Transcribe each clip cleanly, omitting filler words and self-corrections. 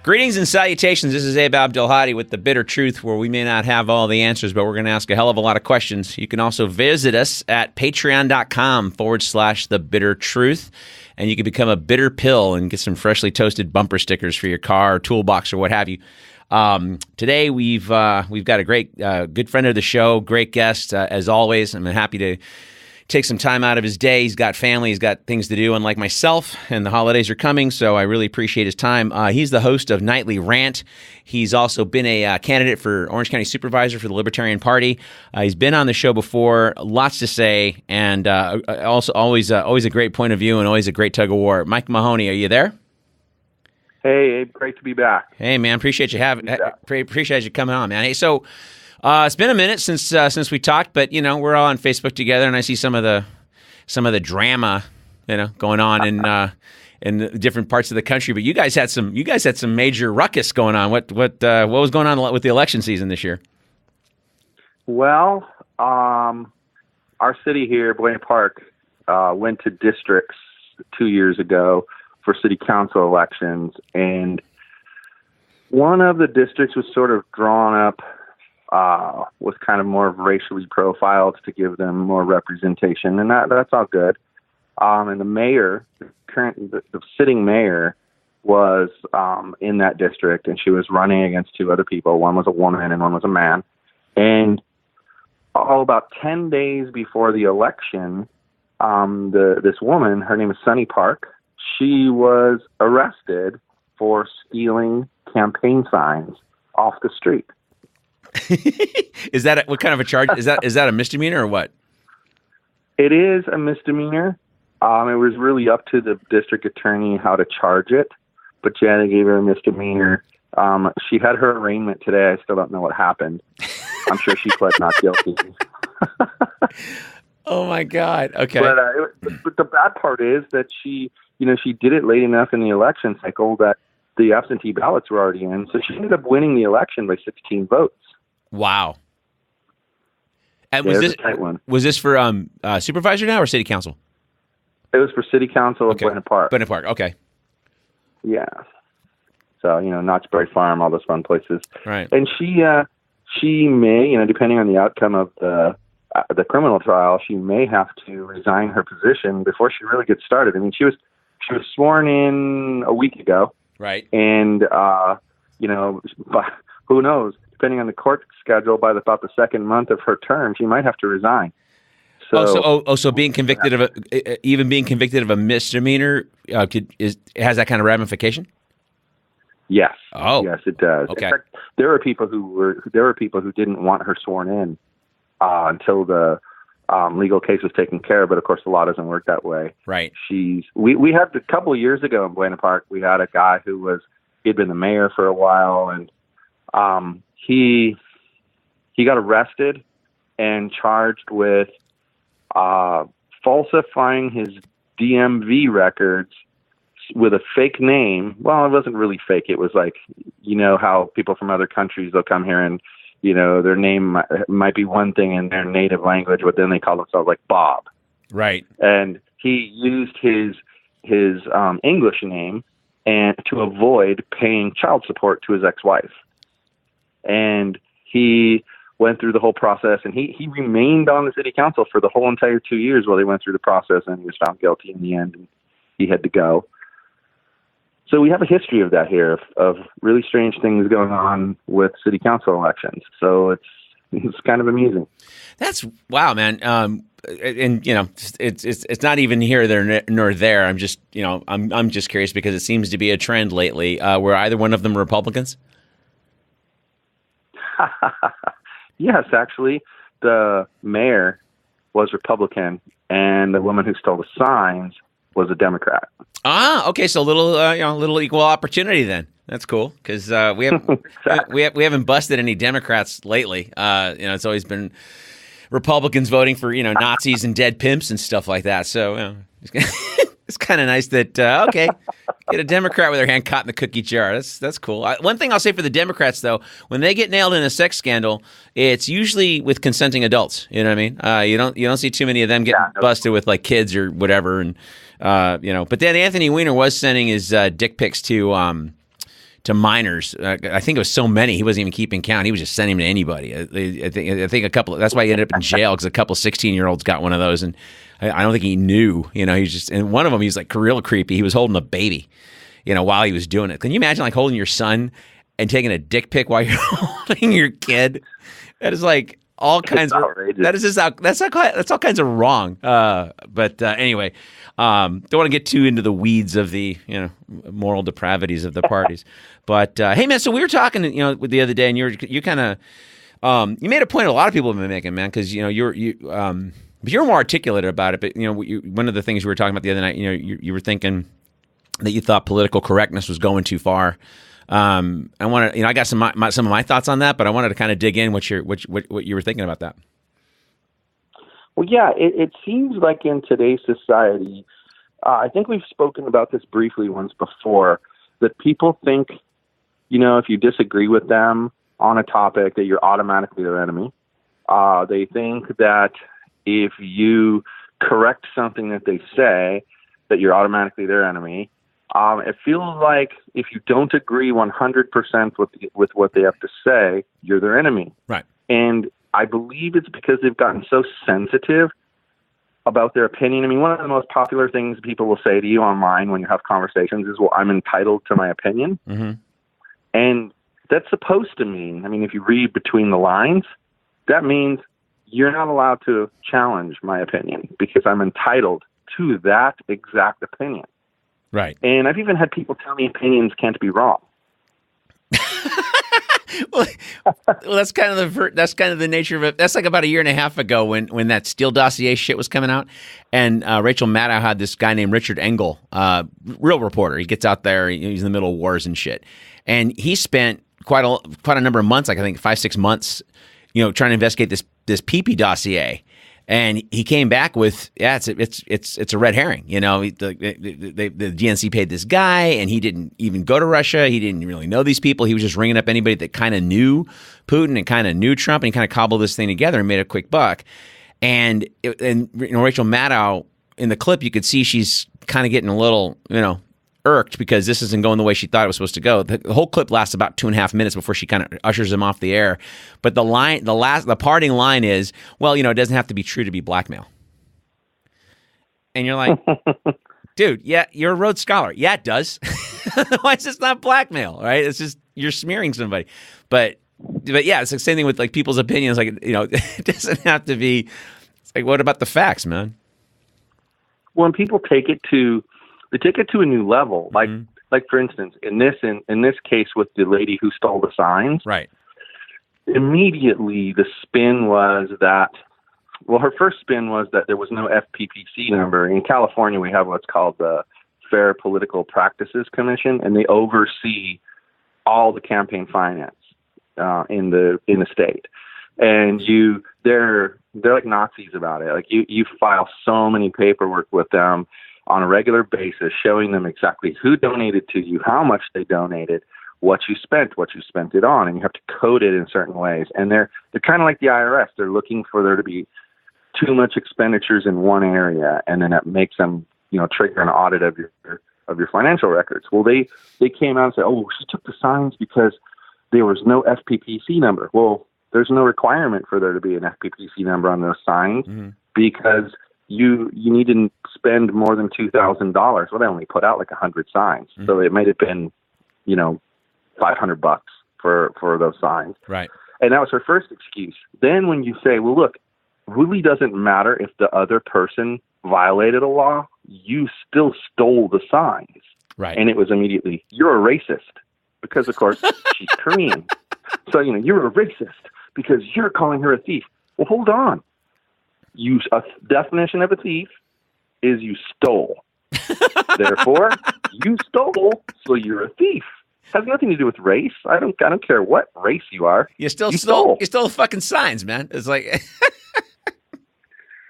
Greetings and salutations. This is Abdelhadi with The Bitter Truth, where we may not have all the answers, but we're going to ask a hell of a lot of questions. You can also visit us at patreon.com/The Bitter Truth, and you can become a bitter pill and get some freshly toasted bumper stickers for your car or toolbox or what have you. Today we've got a great good friend of the show, great guest as always. I'm happy to take some time out of his day. He's got family, he's got things to do, unlike myself, and the holidays are coming, so I really appreciate his time. He's the host of Nightly Rant. He's also been a candidate for Orange County Supervisor for the Libertarian Party. He's been on the show before, lots to say, and also always a great point of view and always a great tug of war. Mike Mahony, are you there? Hey, Abe, great to be back. Hey, man, appreciate you coming on, man. Hey, so it's been a minute since we talked, but we're all on Facebook together, and I see some of the drama, going on in the different parts of the country. But you guys had some major ruckus going on. What was going on with the election season this year? Well, our city here, Buena Park, went to districts 2 years ago for city council elections, and one of the districts was sort of drawn up. Was kind of more racially profiled to give them more representation, and that's all good. And the mayor, the sitting mayor, was in that district, and she was running against two other people. One was a woman and one was a man. And about 10 days before the election, this woman, her name is Sunny Park, she was arrested for stealing campaign signs off the street. Is that what kind of a charge? Is that a misdemeanor or what? It is a misdemeanor. It was really up to the district attorney how to charge it, but yeah, they gave her a misdemeanor. She had her arraignment today. I still don't know what happened. I'm sure she pled not guilty. Oh my God! Okay. But the bad part is that she did it late enough in the election cycle that the absentee ballots were already in, so she ended up winning the election by 16 votes. Wow. And was this for supervisor now or city council? It was for city council of Buena Park. Buena Park, okay. Yeah. So, Knott's Berry Farm, all those fun places. Right. And she may, depending on the outcome of the criminal trial, she may have to resign her position before she really gets started. I mean, she was sworn in a week ago. Right. And, but who knows? Depending on the court schedule, by about the second month of her term, she might have to resign. So being convicted of a misdemeanor has that kind of ramification? Yes. Oh, yes, it does. Okay. In fact, there were people who didn't want her sworn in until the legal case was taken care of. But of course, the law doesn't work that way. Right. We had a couple of years ago in Buena Park. We had a guy he'd been the mayor for a while, and he got arrested and charged with falsifying his DMV records with a fake name. Well, it wasn't really fake. It was like, how people from other countries, they'll come here and, their name might be one thing in their native language, but then they call themselves like Bob. Right. And he used his English name and to avoid paying child support to his ex-wife. And he went through the whole process, and he remained on the city council for the whole entire 2 years while they went through the process, and he was found guilty in the end, and he had to go. So we have a history of that here, of really strange things going on with city council elections. So it's kind of amusing. That's wow, man. And it's not even here, there, nor there. I'm just I'm just curious because it seems to be a trend lately. Were either one of them Republicans? Yes, actually, the mayor was Republican, and the woman who stole the signs was a Democrat. Ah, okay, so a little equal opportunity then. That's cool because we haven't Exactly. we haven't busted any Democrats lately. It's always been Republicans voting for Nazis and dead pimps and stuff like that. So it's kind of nice that get a Democrat with their hand caught in the cookie jar. That's cool. One thing I'll say for the Democrats though, when they get nailed in a sex scandal, it's usually with consenting adults. You know what I mean? You don't see too many of them getting busted with like kids or whatever. And But then Anthony Weiner was sending his dick pics to to minors. I think it was so many he wasn't even keeping count. He was just sending them to anybody. I think a couple. That's why he ended up in jail, because a couple 16-year-olds got one of those, and I don't think he knew. He's just, and one of them, he's like real creepy. He was holding a baby, while he was doing it. Can you imagine like holding your son and taking a dick pic while you're holding your kid? That is like all kinds of outrageous. That's all kinds of wrong. But anyway, don't want to get too into the weeds of the moral depravities of the parties. But hey, man, so we were talking the other day, and you kind of you made a point a lot of people have been making, man, because you're more articulate about it. But one of the things we were talking about the other night, you were thinking that you thought political correctness was going too far. I want to, I got some of my thoughts on that, but I wanted to kind of dig in what you were thinking about that. Well, yeah, it seems like in today's society, I think we've spoken about this briefly once before, that people think, if you disagree with them on a topic, that you're automatically their enemy. They think that if you correct something that they say, that you're automatically their enemy. It feels like if you don't agree 100% with what they have to say, you're their enemy. Right. And I believe it's because they've gotten so sensitive about their opinion. I mean, one of the most popular things people will say to you online when you have conversations is, well, I'm entitled to my opinion. Mm-hmm. And that's supposed to mean, if you read between the lines, that means you're not allowed to challenge my opinion because I'm entitled to that exact opinion. Right. And I've even had people tell me opinions can't be wrong. well, that's kind of the nature of it. That's like about a year and a half ago when that Steele dossier shit was coming out, and Rachel Maddow had this guy named Richard Engel, real reporter. He gets out there, he's in the middle of wars and shit, and he spent quite a number of months, like I think 5-6 months, trying to investigate this PP dossier. And he came back with, it's a red herring. The DNC paid this guy, and he didn't even go to Russia. He didn't really know these people. He was just ringing up anybody that kind of knew Putin and kind of knew Trump, and he kind of cobbled this thing together and made a quick buck. And Rachel Maddow, in the clip, you could see she's kind of getting a little, irked because this isn't going the way she thought it was supposed to go. The whole clip lasts about 2.5 minutes before she kind of ushers him off the air. But the parting line is, well, it doesn't have to be true to be blackmail. And you're like, dude, yeah, you're a Rhodes Scholar. Yeah, it does. Why is this not blackmail, right? It's just you're smearing somebody. But yeah, it's the same thing with like people's opinions. Like, it doesn't have to be. It's like, what about the facts, man? When people take it to a new level, like for instance, in this case with the lady who stole the signs, right? Immediately the spin was that, well, her first spin was that there was no FPPC number. In California, we have what's called the Fair Political Practices Commission, and they oversee all the campaign finance in the state. And they're like Nazis about it. Like you file so many paperwork with them on a regular basis, showing them exactly who donated to you, how much they donated, what you spent it on, and you have to code it in certain ways. And they're kind of like the IRS. They're looking for there to be too much expenditures in one area, and then that makes them, trigger an audit of your financial records. Well, they came out and said, oh, she took the signs because there was no FPPC number. Well, there's no requirement for there to be an FPPC number on those signs because you need to spend more than $2,000. Well, they only put out like 100 signs. So it might have been, $500 for those signs. Right. And that was her first excuse. Then when you say, well, look, really doesn't matter if the other person violated a law, you still stole the signs. Right. And it was immediately, you're a racist because, of course, she's Korean. So, you're a racist because you're calling her a thief. Well, hold on. A definition of a thief is you stole. Therefore, you stole, so you're a thief. Has nothing to do with race. I don't care what race you are. You stole the fucking signs, man. It's like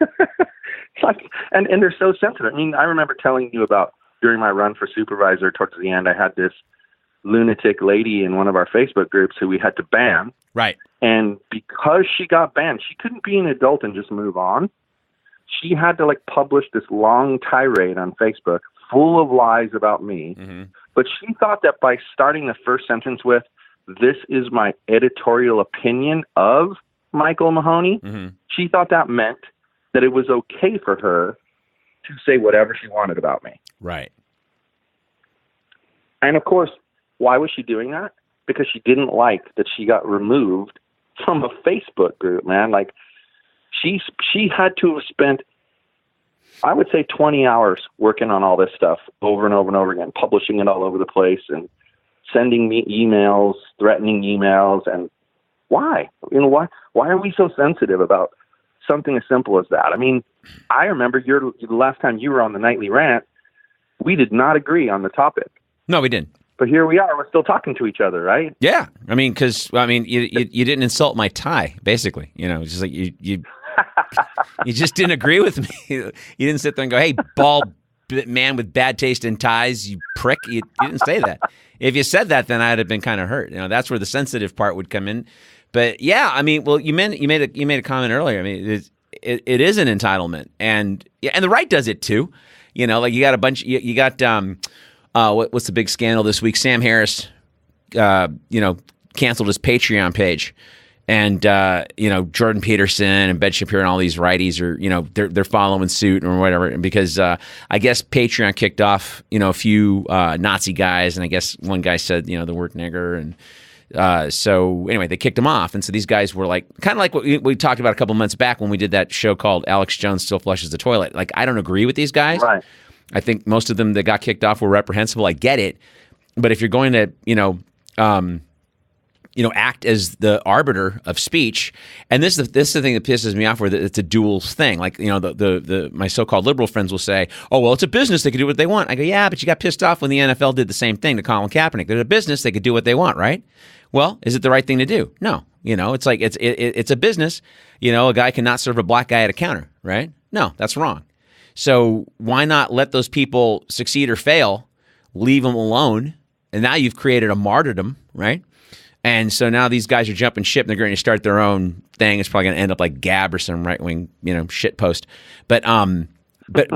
it's like and they're so sensitive. I mean, I remember telling you about during my run for supervisor towards the end, I had this lunatic lady in one of our Facebook groups who we had to ban. Right. And because she got banned, she couldn't be an adult and just move on. She had to publish this long tirade on Facebook full of lies about me. Mm-hmm. But she thought that by starting the first sentence with, "This is my editorial opinion of Michael Mahony," mm-hmm. she thought that meant that it was okay for her to say whatever she wanted about me. Right. And of course, why was she doing that? Because she didn't like that she got removed from a Facebook group, man. Like, she had to have spent, I would say, 20 hours working on all this stuff over and over and over again, publishing it all over the place and sending me emails, threatening emails. And why? Why are we so sensitive about something as simple as that? I mean, I remember the last time you were on the Nightly Rant, we did not agree on the topic. No, we didn't. But here we are. We're still talking to each other, right? Yeah. I mean, because you didn't insult my tie, basically. It's just like you you just didn't agree with me. You didn't sit there and go, "Hey, bald man with bad taste in ties, you prick." You didn't say that. If you said that, then I'd have been kind of hurt. That's where the sensitive part would come in. But yeah, I mean, well, you made a comment earlier. I mean, it is an entitlement, and the right does it too. Like you got a bunch. You got what's the big scandal this week? Sam Harris, canceled his Patreon page, and Jordan Peterson and Ben Shapiro and all these righties are they're following suit or whatever. And because I guess Patreon kicked off a few Nazi guys, and I guess one guy said the word nigger, and so anyway they kicked him off. And so these guys were like kind of like what we talked about a couple months back when we did that show called Alex Jones Still Flushes the Toilet. Like, I don't agree with these guys. Right. I think most of them that got kicked off were reprehensible. I get it, but if you're going to, act as the arbiter of speech, and this is the thing that pisses me off, where it's a dual thing. Like, my so-called liberal friends will say, "Oh, well, it's a business; they can do what they want." I go, "Yeah, but you got pissed off when the NFL did the same thing to Colin Kaepernick. They're a business; they could do what they want, right? Well, is it the right thing to do? No. It's like it's a business. A guy cannot serve a black guy at a counter, right? No, that's wrong. So why not let those people succeed or fail, leave them alone, and now you've created a martyrdom, right? And so now these guys are jumping ship, and they're going to start their own thing. It's probably going to end up like Gab or some right-wing, shit post. But that's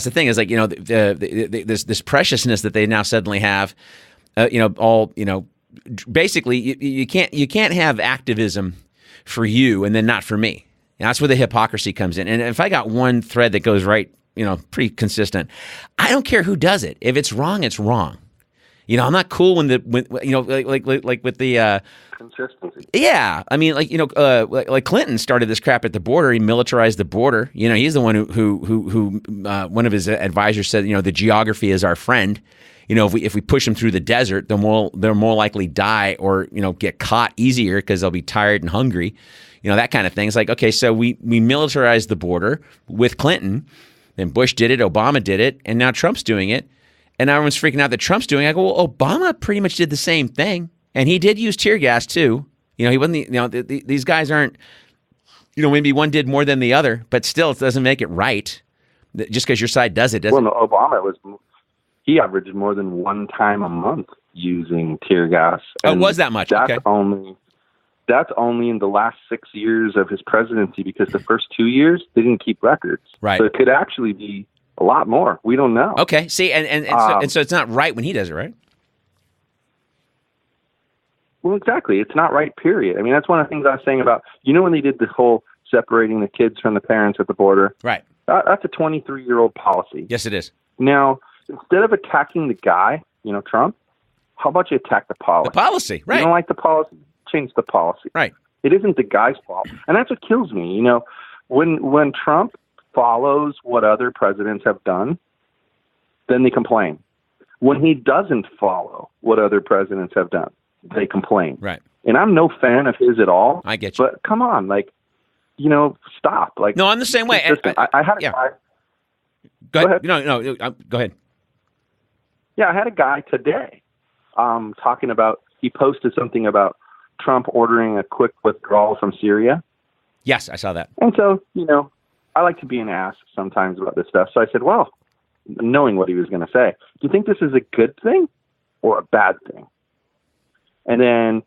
the thing is, like, this preciousness that they now suddenly have, basically you can't have activism for you and then not for me. And that's where the hypocrisy comes in. And if I got one thread that goes right, pretty consistent, I don't care who does it. If it's wrong, it's wrong. I'm not cool when like with the consistency. Yeah, I mean, like Clinton started this crap at the border. He militarized the border. He's the one who one of his advisors said, the geography is our friend. If we push them through the desert, they're more likely die or get caught easier because they'll be tired and hungry. That kind of thing. It's like, okay, so we militarized the border with Clinton, then Bush did it, Obama did it, and now Trump's doing it. And now everyone's freaking out that Trump's doing it. I go, well, Obama pretty much did the same thing. And he did use tear gas too. He wasn't, these guys aren't, maybe one did more than the other, but still it doesn't make it right. Just because your side does it doesn't. Well, no, Obama he averaged more than one time a month using tear gas. Oh, it was that much? That's okay. That's only in the last 6 years of his presidency, because the first 2 years they didn't keep records. Right. So it could actually be a lot more. We don't know. Okay. See, and so it's not right when he does it, right? Well, exactly. It's not right, period. I mean, that's one of the things I was saying about, when they did the whole separating the kids from the parents at the border. Right. That's a 23-year-old policy. Yes, it is. Now, instead of attacking the guy, Trump, how about you attack the policy? The policy, right. You don't like the policy? Change the policy. Right. It isn't the guy's fault. And that's what kills me. When Trump follows what other presidents have done, then they complain. When he doesn't follow what other presidents have done, they complain. Right. And I'm no fan of his at all. I get you. But come on, stop. Like, no, I'm the same way. I had a guy. Go ahead. No, go ahead. Yeah, I had a guy today talking about, he posted something about Trump ordering a quick withdrawal from Syria. Yes, I saw that. And so, I like to be an ass sometimes about this stuff. So I said, well, knowing what he was going to say, do you think this is a good thing or a bad thing? And then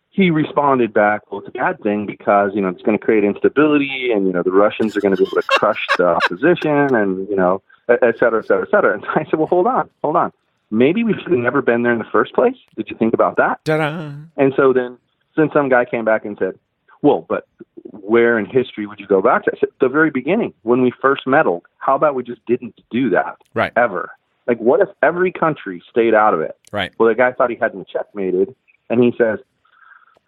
he responded back, well, it's a bad thing because, it's going to create instability and, the Russians are going to be able to crush the opposition and, et cetera, et cetera, et cetera. And I said, well, hold on. Maybe we should have never been there in the first place. Did you think about that? Ta-da. And so then some guy came back and said, well, but where in history would you go back to? I said, the very beginning, when we first meddled. How about we just didn't do that? Right. Ever. Like, what if every country stayed out of it? Right. Well, the guy thought he had me checkmated, and he says,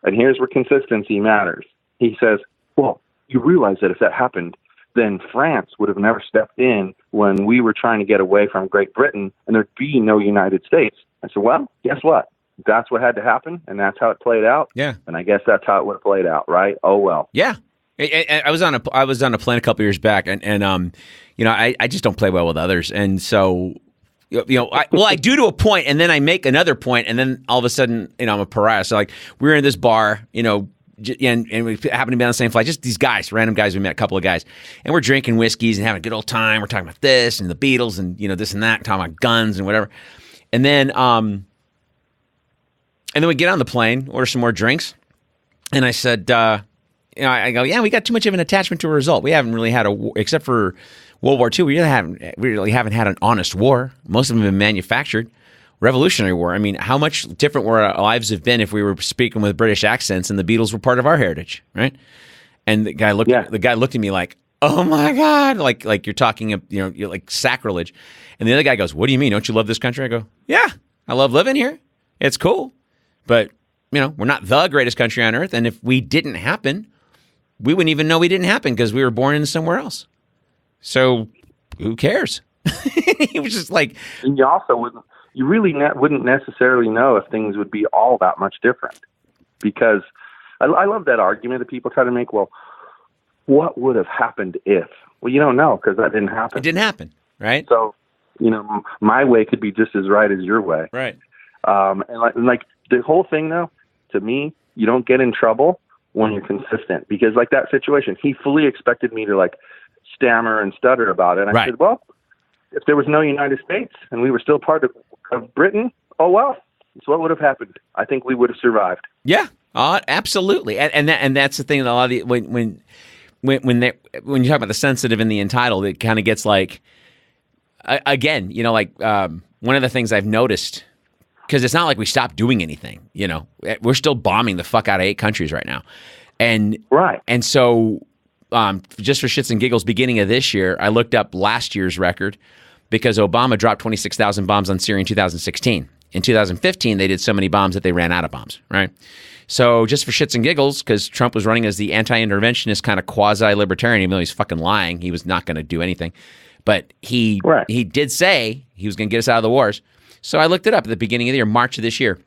and here's where consistency matters. He says, well, you realize that if that happened, then France would have never stepped in when we were trying to get away from Great Britain, and there'd be no United States. I said, well, guess what? That's what had to happen, and that's how it played out. Yeah. And I guess that's how it would have played out, right? Oh, well. Yeah. I was on a plane a couple years back, and I just don't play well with others, and so I do to a point, and then I make another point, and then all of a sudden, I'm a pariah. So like we were in this bar, and we happened to be on the same flight, just these guys, random guys. We met a couple of guys, and we're drinking whiskeys and having a good old time. We're talking about this and the Beatles and this and that, talking about guns and whatever, and then we get on the plane, order some more drinks, and I said, I go, yeah, we got too much of an attachment to a result. We haven't really had except for World War II, we really haven't had an honest war. Most of them have been manufactured. Revolutionary War. I mean, how much different would our lives have been if we were speaking with British accents and the Beatles were part of our heritage, right? And the guy looked at me like, oh my God, like you're talking, you're like sacrilege. And the other guy goes, what do you mean? Don't you love this country? I go, yeah, I love living here. It's cool. But, we're not the greatest country on earth. And if we didn't happen, we wouldn't even know we didn't happen because we were born in somewhere else. So who cares? He was just like, and you also wouldn't necessarily know if things would be all that much different, because I love that argument that people try to make. Well, what would have happened if? Well, you don't know because that didn't happen. It didn't happen, right? So, my way could be just as right as your way, right? And like the whole thing, though, to me, you don't get in trouble when you're consistent, because like that situation, he fully expected me to like stammer and stutter about it. And I said, well, if there was no United States and we were still part of Britain, oh well, that's what would have happened. I think we would have survived. Yeah, absolutely. And that's the thing that a lot of the when you talk about the sensitive and the entitled, it kind of gets like again, one of the things I've noticed, because it's not like we stopped doing anything. We're still bombing the fuck out of 8 countries right now, and so. Just for shits and giggles, beginning of this year, I looked up last year's record because Obama dropped 26,000 bombs on Syria in 2016. In 2015, they did so many bombs that they ran out of bombs, right? So just for shits and giggles, because Trump was running as the anti-interventionist kind of quasi-libertarian, even though he's fucking lying, he was not going to do anything. But he did say he was going to get us out of the wars. So I looked it up at the beginning of the year, March of this year.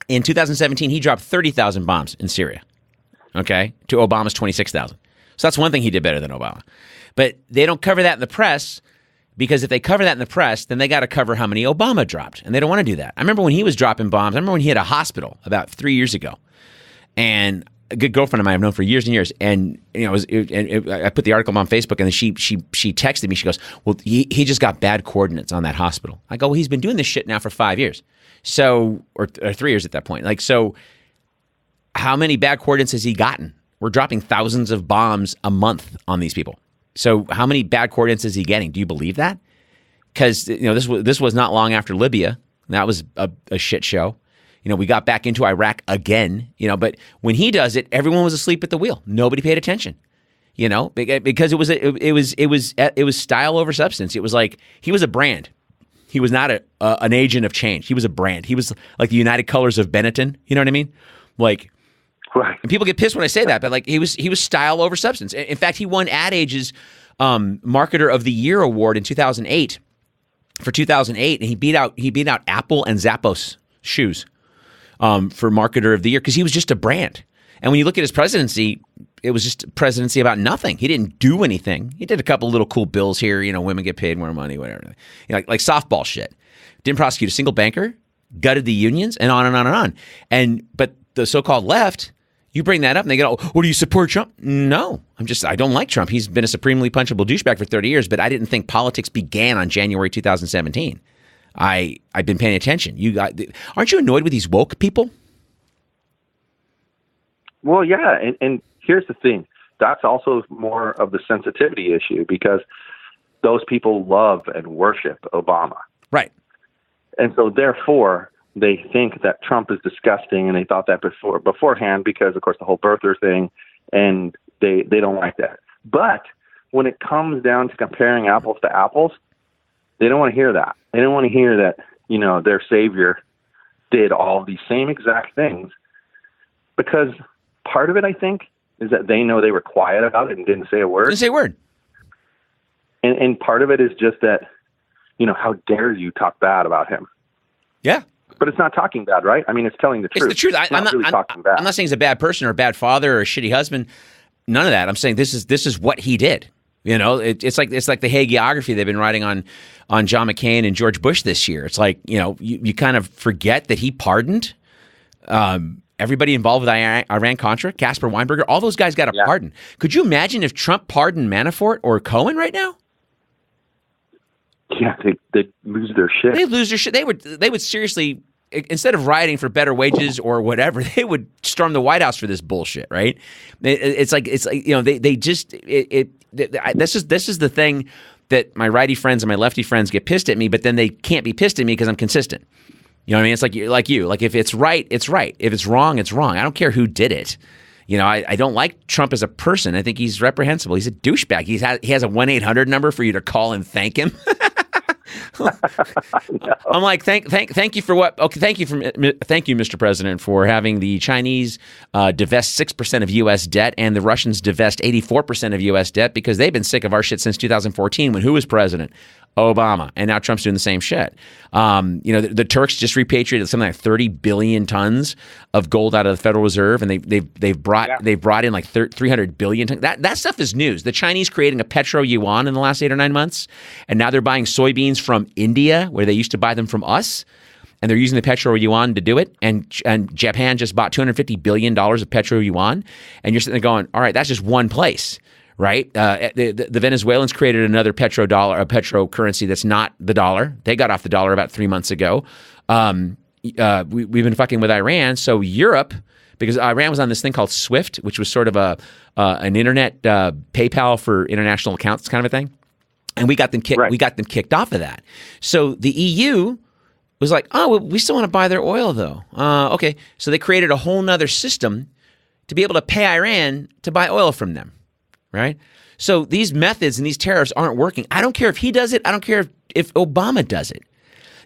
In 2017, he dropped 30,000 bombs in Syria, okay, to Obama's 26,000. So that's one thing he did better than Obama. But they don't cover that in the press, because if they cover that in the press, then they got to cover how many Obama dropped. And they don't want to do that. I remember when he was dropping bombs. I remember when he had a hospital about 3 years ago. And a good girlfriend of mine I've known for years and years. And I put the article on Facebook, and then she texted me. She goes, well, he just got bad coordinates on that hospital. I go, well, he's been doing this shit now for 5 years. So, or 3 years at that point. So how many bad coordinates has he gotten? We're dropping thousands of bombs a month on these people. So how many bad coordinates is he getting? Do you believe that? Because this was not long after Libya. That was a shit show. We got back into Iraq again. But when he does it, everyone was asleep at the wheel. Nobody paid attention. Because it was style over substance. It was like he was a brand. He was not an agent of change. He was a brand. He was like the United Colors of Benetton. You know what I mean? Like. Right. And people get pissed when I say that, but like he was style over substance. In fact, he won Ad Age's Marketer of the Year award in 2008 for 2008, and he beat out Apple and Zappos shoes for Marketer of the Year because he was just a brand. And when you look at his presidency, it was just a presidency about nothing. He didn't do anything. He did a couple little cool bills here, women get paid more money, whatever, like softball shit. Didn't prosecute a single banker, gutted the unions, and on and on and on. But the so-called left. You bring that up and they go, oh, do you support Trump? No, I don't like Trump. He's been a supremely punchable douchebag for 30 years, but I didn't think politics began on January 2017. I've been paying attention. Aren't you annoyed with these woke people? Well, yeah. And here's the thing. That's also more of the sensitivity issue, because those people love and worship Obama. Right. And so therefore they think that Trump is disgusting, and they thought that beforehand because, of course, the whole birther thing, and they don't like that. But when it comes down to comparing apples to apples, they don't want to hear that. They don't want to hear that, their savior did all these same exact things, because part of it, I think, is that they know they were quiet about it and didn't say a word. Didn't say a word. And part of it is just that, how dare you talk bad about him? Yeah. But it's not talking bad, right? I mean, it's telling the truth. It's the truth. I'm not really talking bad. I'm not saying he's a bad person or a bad father or a shitty husband. None of that. I'm saying this is what he did. It's like the hagiography they've been writing on John McCain and George Bush this year. It's like, you kind of forget that he pardoned everybody involved with Iran-Contra, Casper Weinberger. All those guys got a pardon. Could you imagine if Trump pardoned Manafort or Cohen right now? Yeah, they'd lose their shit. They'd lose their shit. They would seriously, instead of rioting for better wages or whatever, they would storm the White House for this bullshit, right? This is the thing that my righty friends and my lefty friends get pissed at me, but then they can't be pissed at me because I'm consistent. You know what I mean? It's like you. Like, if it's right, it's right. If it's wrong, it's wrong. I don't care who did it. I don't like Trump as a person. I think he's reprehensible. He's a douchebag. He has a 1-800 number for you to call and thank him. I'm like, thank you for what? Okay, thank you, Mr. President, for having the Chinese divest 6% of U.S. debt and the Russians divest 84% of U.S. debt, because they've been sick of our shit since 2014 when who was president? Obama. And now Trump's doing the same shit. The Turks just repatriated something like 30 billion tons of gold out of the Federal Reserve, and they've brought in like 300 billion tons. That stuff is news. The Chinese creating a petro yuan in the last 8 or 9 months, and now they're buying soybeans from India, where they used to buy them from us, and they're using the petro yuan to do it. And Japan just bought $250 billion of petro yuan, and you're sitting there going, all right, that's just one place. Right, the Venezuelans created another petro currency that's not the dollar. They got off the dollar about 3 months ago. We've been fucking with Iran, so Europe, because Iran was on this thing called SWIFT, which was sort of an internet PayPal for international accounts kind of a thing, and we got them kicked off of that. So the EU was like, oh, well, we still want to buy their oil though. Okay, so they created a whole nother system to be able to pay Iran to buy oil from them. Right? So these methods and these tariffs aren't working. I don't care if he does it. I don't care if Obama does it.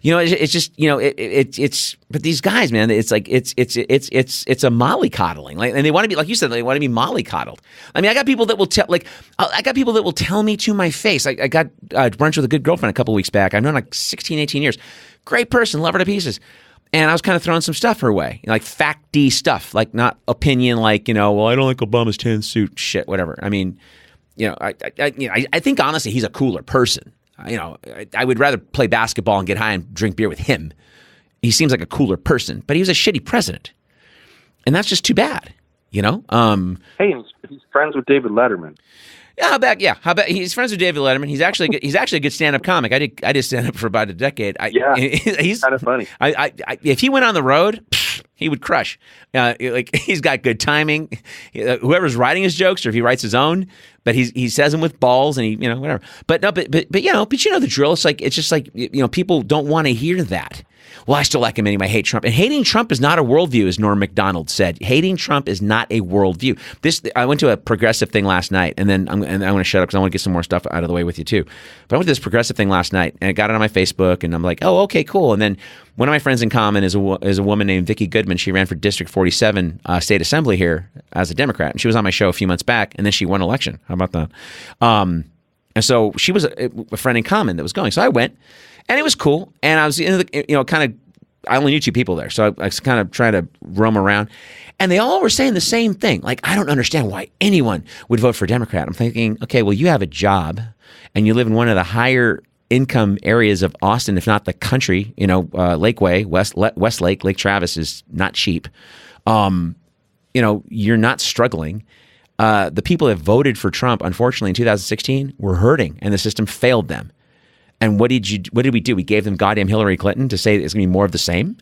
It's just, it's but these guys, man, it's like it's a mollycoddling. Like, and they want to be, like you said, they want to be mollycoddled. I mean, I got people that will tell me to my face. I got brunch with a good girlfriend a couple weeks back. I've known like 16, 18 years. Great person, love her to pieces. And I was kind of throwing some stuff her way, like fact-y stuff, like not opinion, like, well, I don't like Obama's tan suit, shit, whatever. I mean, I think honestly he's a cooler person. I would rather play basketball and get high and drink beer with him. He seems like a cooler person, but he was a shitty president, and that's just too bad. Hey, he's friends with David Letterman. Yeah, how about he's friends with David Letterman? He's actually a good stand-up comic. I did stand-up for about a decade. He's kind of funny. If he went on the road, he would crush. He's got good timing. Whoever's writing his jokes, or if he writes his own, but he says them with balls, and he whatever. But the drill. It's just like people don't want to hear that. Well, I still like him anyway. I hate Trump. And hating Trump is not a worldview, as Norm Macdonald said. Hating Trump is not a worldview. I went to a progressive thing last night, and then I'm going to shut up because I want to get some more stuff out of the way with you too. But I went to this progressive thing last night, and I got it on my Facebook, and I'm like, oh, okay, cool. And then one of my friends in common is a woman named Vicki Goodman. She ran for District 47 State Assembly here as a Democrat, and she was on my show a few months back, and then she won election. How about that? And so she was a friend in common that was going. So I went. And it was cool. And I was I only knew 2 people there. So I was kind of trying to roam around. And they all were saying the same thing. Like, I don't understand why anyone would vote for a Democrat. I'm thinking, okay, well, you have a job and you live in one of the higher income areas of Austin, if not the country. Lakeway, Westlake, Lake Travis is not cheap. You're not struggling. The people that voted for Trump, unfortunately, in 2016 were hurting, and the system failed them. And what did we do? We gave them goddamn Hillary Clinton to say it's going to be more of the same.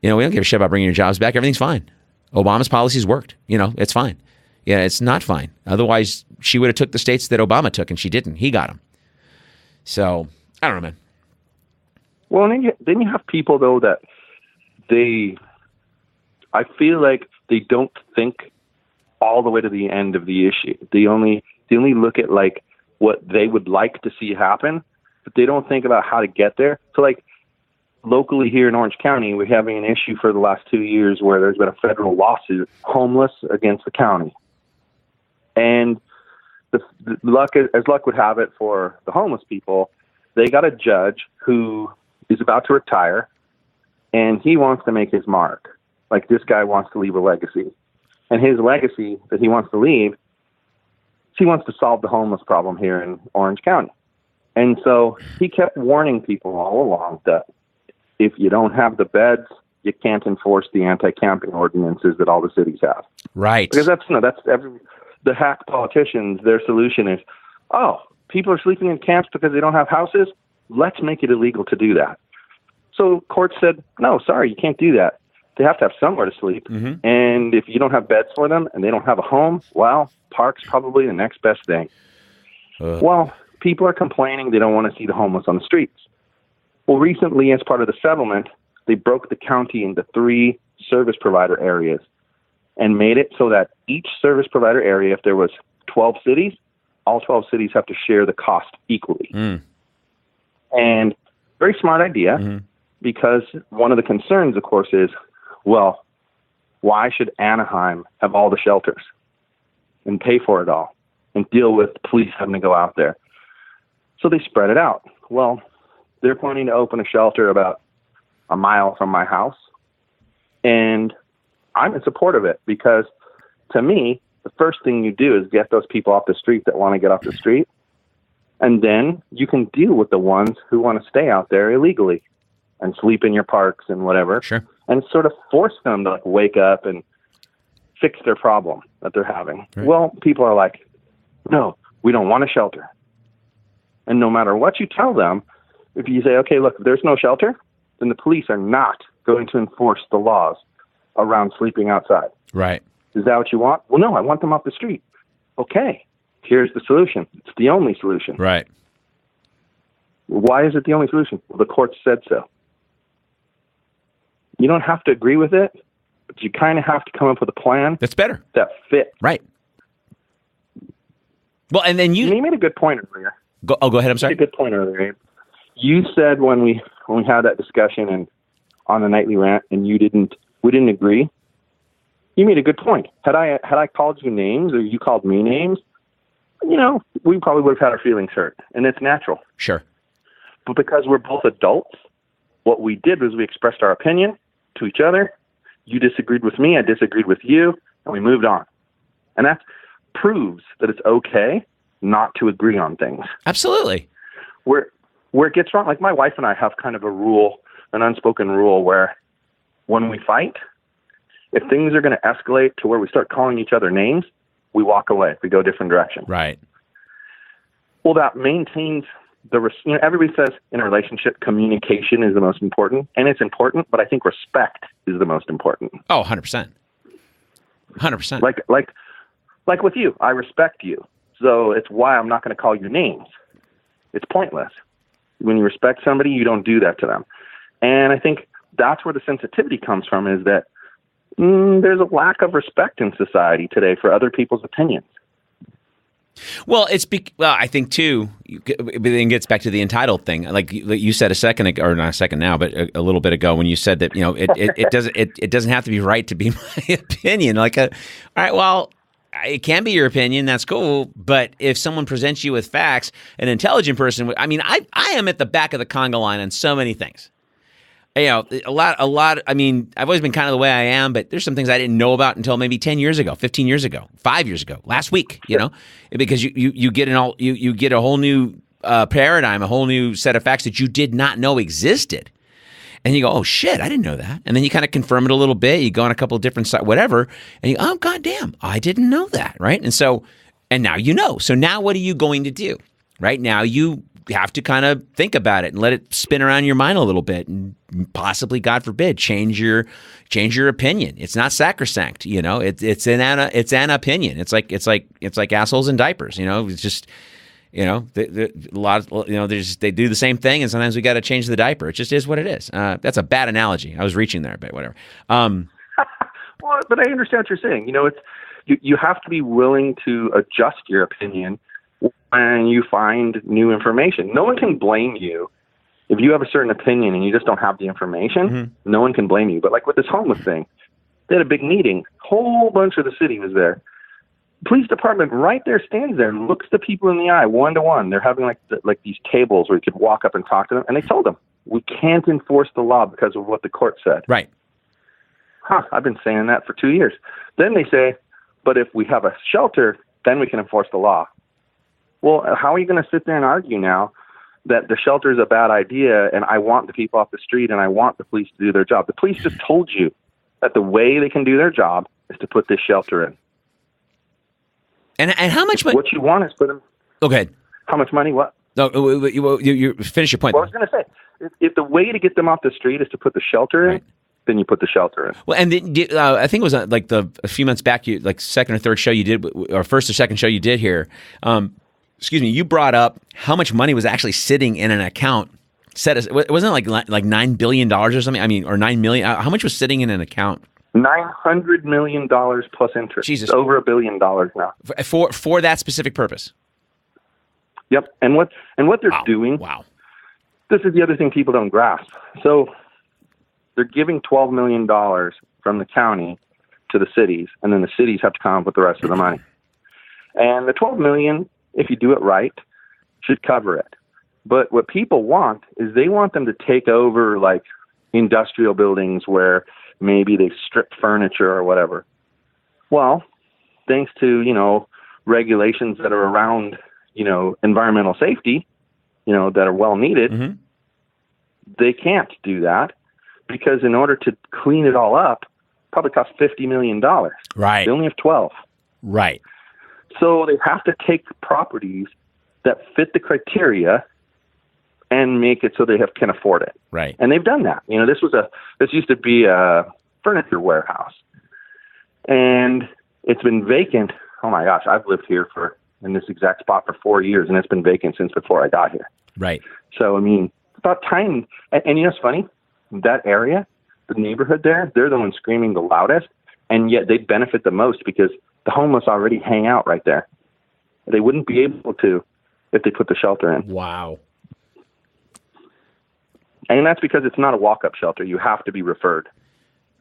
We don't give a shit about bringing your jobs back. Everything's fine. Obama's policies worked. It's fine. Yeah, it's not fine. Otherwise, she would have took the states that Obama took, and she didn't. He got them. So I don't know, man. Well, and then you have people though that I feel like they don't think all the way to the end of the issue. They only look at like what they would like to see happen, but they don't think about how to get there. So like locally here in Orange County, we're having an issue for the last 2 years where there's been a federal lawsuit, homeless against the county. And as luck would have it for the homeless people, they got a judge who is about to retire, and he wants to make his mark. Like, this guy wants to leave a legacy. And his legacy that he wants to leave, he wants to solve the homeless problem here in Orange County. And so he kept warning people all along that if you don't have the beds, you can't enforce the anti-camping ordinances that all the cities have. Right. Because the hack politicians, their solution is, oh, people are sleeping in camps because they don't have houses. Let's make it illegal to do that. So court said, no, sorry, you can't do that. They have to have somewhere to sleep. Mm-hmm. And if you don't have beds for them and they don't have a home, well, park's probably the next best thing. Well, people are complaining they don't want to see the homeless on the streets. Well, recently, as part of the settlement, they broke the county into 3 service provider areas and made it so that each service provider area, if there was 12 cities, all 12 cities have to share the cost equally. Mm. And very smart idea, because one of the concerns, of course, is, well, why should Anaheim have all the shelters and pay for it all and deal with police having to go out there? So they spread it out. Well, they're planning to open a shelter about a mile from my house, and I'm in support of it, because to me, the first thing you do is get those people off the street that want to get off the street, and then you can deal with the ones who want to stay out there illegally and sleep in your parks and whatever. Sure. And sort of force them to like wake up and fix their problem that they're having. Right. Well, people are like, no, we don't want a shelter. And no matter what you tell them, if you say, okay, look, if there's no shelter, then the police are not going to enforce the laws around sleeping outside. Right. Is that what you want? Well, no, I want them off the street. Okay, here's the solution. It's the only solution. Right. Why is it the only solution? Well, the court said so. You don't have to agree with it, but you kind of have to come up with a plan that's better, that fit. Right. Well, and then you made a good point earlier. Go ahead. I'm sorry. You made a good point earlier, Abe. You said when we had that discussion and on the Nightly Rant, and we didn't agree. You made a good point. Had I called you names, or you called me names, we probably would have had our feelings hurt, and it's natural. Sure. But because we're both adults, what we did was we expressed our opinion to each other. You disagreed with me, I disagreed with you, and we moved on. And that proves that it's okay not to agree on things. Absolutely. Where it gets wrong, like my wife and I have kind of a rule, an unspoken rule, where when we fight, if things are going to escalate to where we start calling each other names, we walk away. We go a different direction. Right. Well, that maintains everybody says in a relationship, communication is the most important, and it's important, but I think respect is the most important. Oh, 100%. 100%. Like with you, I respect you. So it's why I'm not going to call you names. It's pointless. When you respect somebody, you don't do that to them. And I think that's where the sensitivity comes from, is that there's a lack of respect in society today for other people's opinions. Well, I think too, it then gets back to the entitled thing. Like you said a second ago, or not a second now, but a little bit ago, when you said that, it doesn't have to be right to be my opinion. Like, all right, well, it can be your opinion. That's cool. But if someone presents you with facts, an intelligent person, I mean, I am at the back of the conga line on so many things. A lot. I mean, I've always been kind of the way I am, but there's some things I didn't know about until maybe 10 years ago, 15 years ago, 5 years ago, last week, because you get you get a whole new paradigm, a whole new set of facts that you did not know existed. And you go, oh shit, I didn't know that. And then you kind of confirm it a little bit. You go on a couple of different sites, whatever, and you, oh goddamn, I didn't know that, right? And now you know. So now what are you going to do? Right now you have to kind of think about it and let it spin around your mind a little bit, and possibly, God forbid, change your opinion. It's not sacrosanct, it's an opinion. It's like assholes in diapers, It's just A lot of, they do the same thing, and sometimes we got to change the diaper. It just is what it is. That's a bad analogy. I was reaching there, but whatever. Well, but I understand what you're saying. It's you have to be willing to adjust your opinion when you find new information. No one can blame you if you have a certain opinion and you just don't have the information. Mm-hmm. No one can blame you. But like with this homeless thing, they had a big meeting. Whole bunch of the city was there. Police department right there stands there and looks the people in the eye one to one. They're having like these tables where you could walk up and talk to them, and they told them we can't enforce the law because of what the court said. Right. I've been saying that for 2 years. Then they say, but if we have a shelter, then we can enforce the law. Well, how are you going to sit there and argue now that the shelter is a bad idea and I want the people off the street and I want the police to do their job? The police just told you that the way they can do their job is to put this shelter in. And how much money? What you want is put them. Okay. How much money? What? No, you finish your point. Well, I was going to say, if the way to get them off the street is to put the shelter in, then you put the shelter in. Well, and I think it was a few months back, second or third show you did, or first or second show you did here. You brought up how much money was actually sitting in an account. Wasn't it like $9 billion or something? I mean, or $9 million. How much was sitting in an account? $900 million plus interest. Jesus, it's over $1 billion now for that specific purpose. Yep, and what they're doing. Wow. This is the other thing people don't grasp. So they're giving $12 million from the county to the cities, and then the cities have to come up with the rest of the money. And the $12 million, if you do it right, should cover it. But what people want is they want them to take over like industrial buildings where maybe they've stripped furniture or whatever. Well, thanks to, regulations that are around, environmental safety, that are well needed, mm-hmm. They can't do that because in order to clean it all up, probably costs $50 million. Right. They only have 12. Right. So they have to take properties that fit the criteria and make it so they can afford it. Right. And they've done that. This used to be a furniture warehouse, and it's been vacant. Oh my gosh, I've lived here in this exact spot for 4 years, and it's been vacant since before I got here. Right. So, it's about time. And it's funny, that area, the neighborhood there, they're the ones screaming the loudest, and yet they benefit the most because the homeless already hang out right there. They wouldn't be able to if they put the shelter in. Wow. And that's because it's not a walk-up shelter. You have to be referred.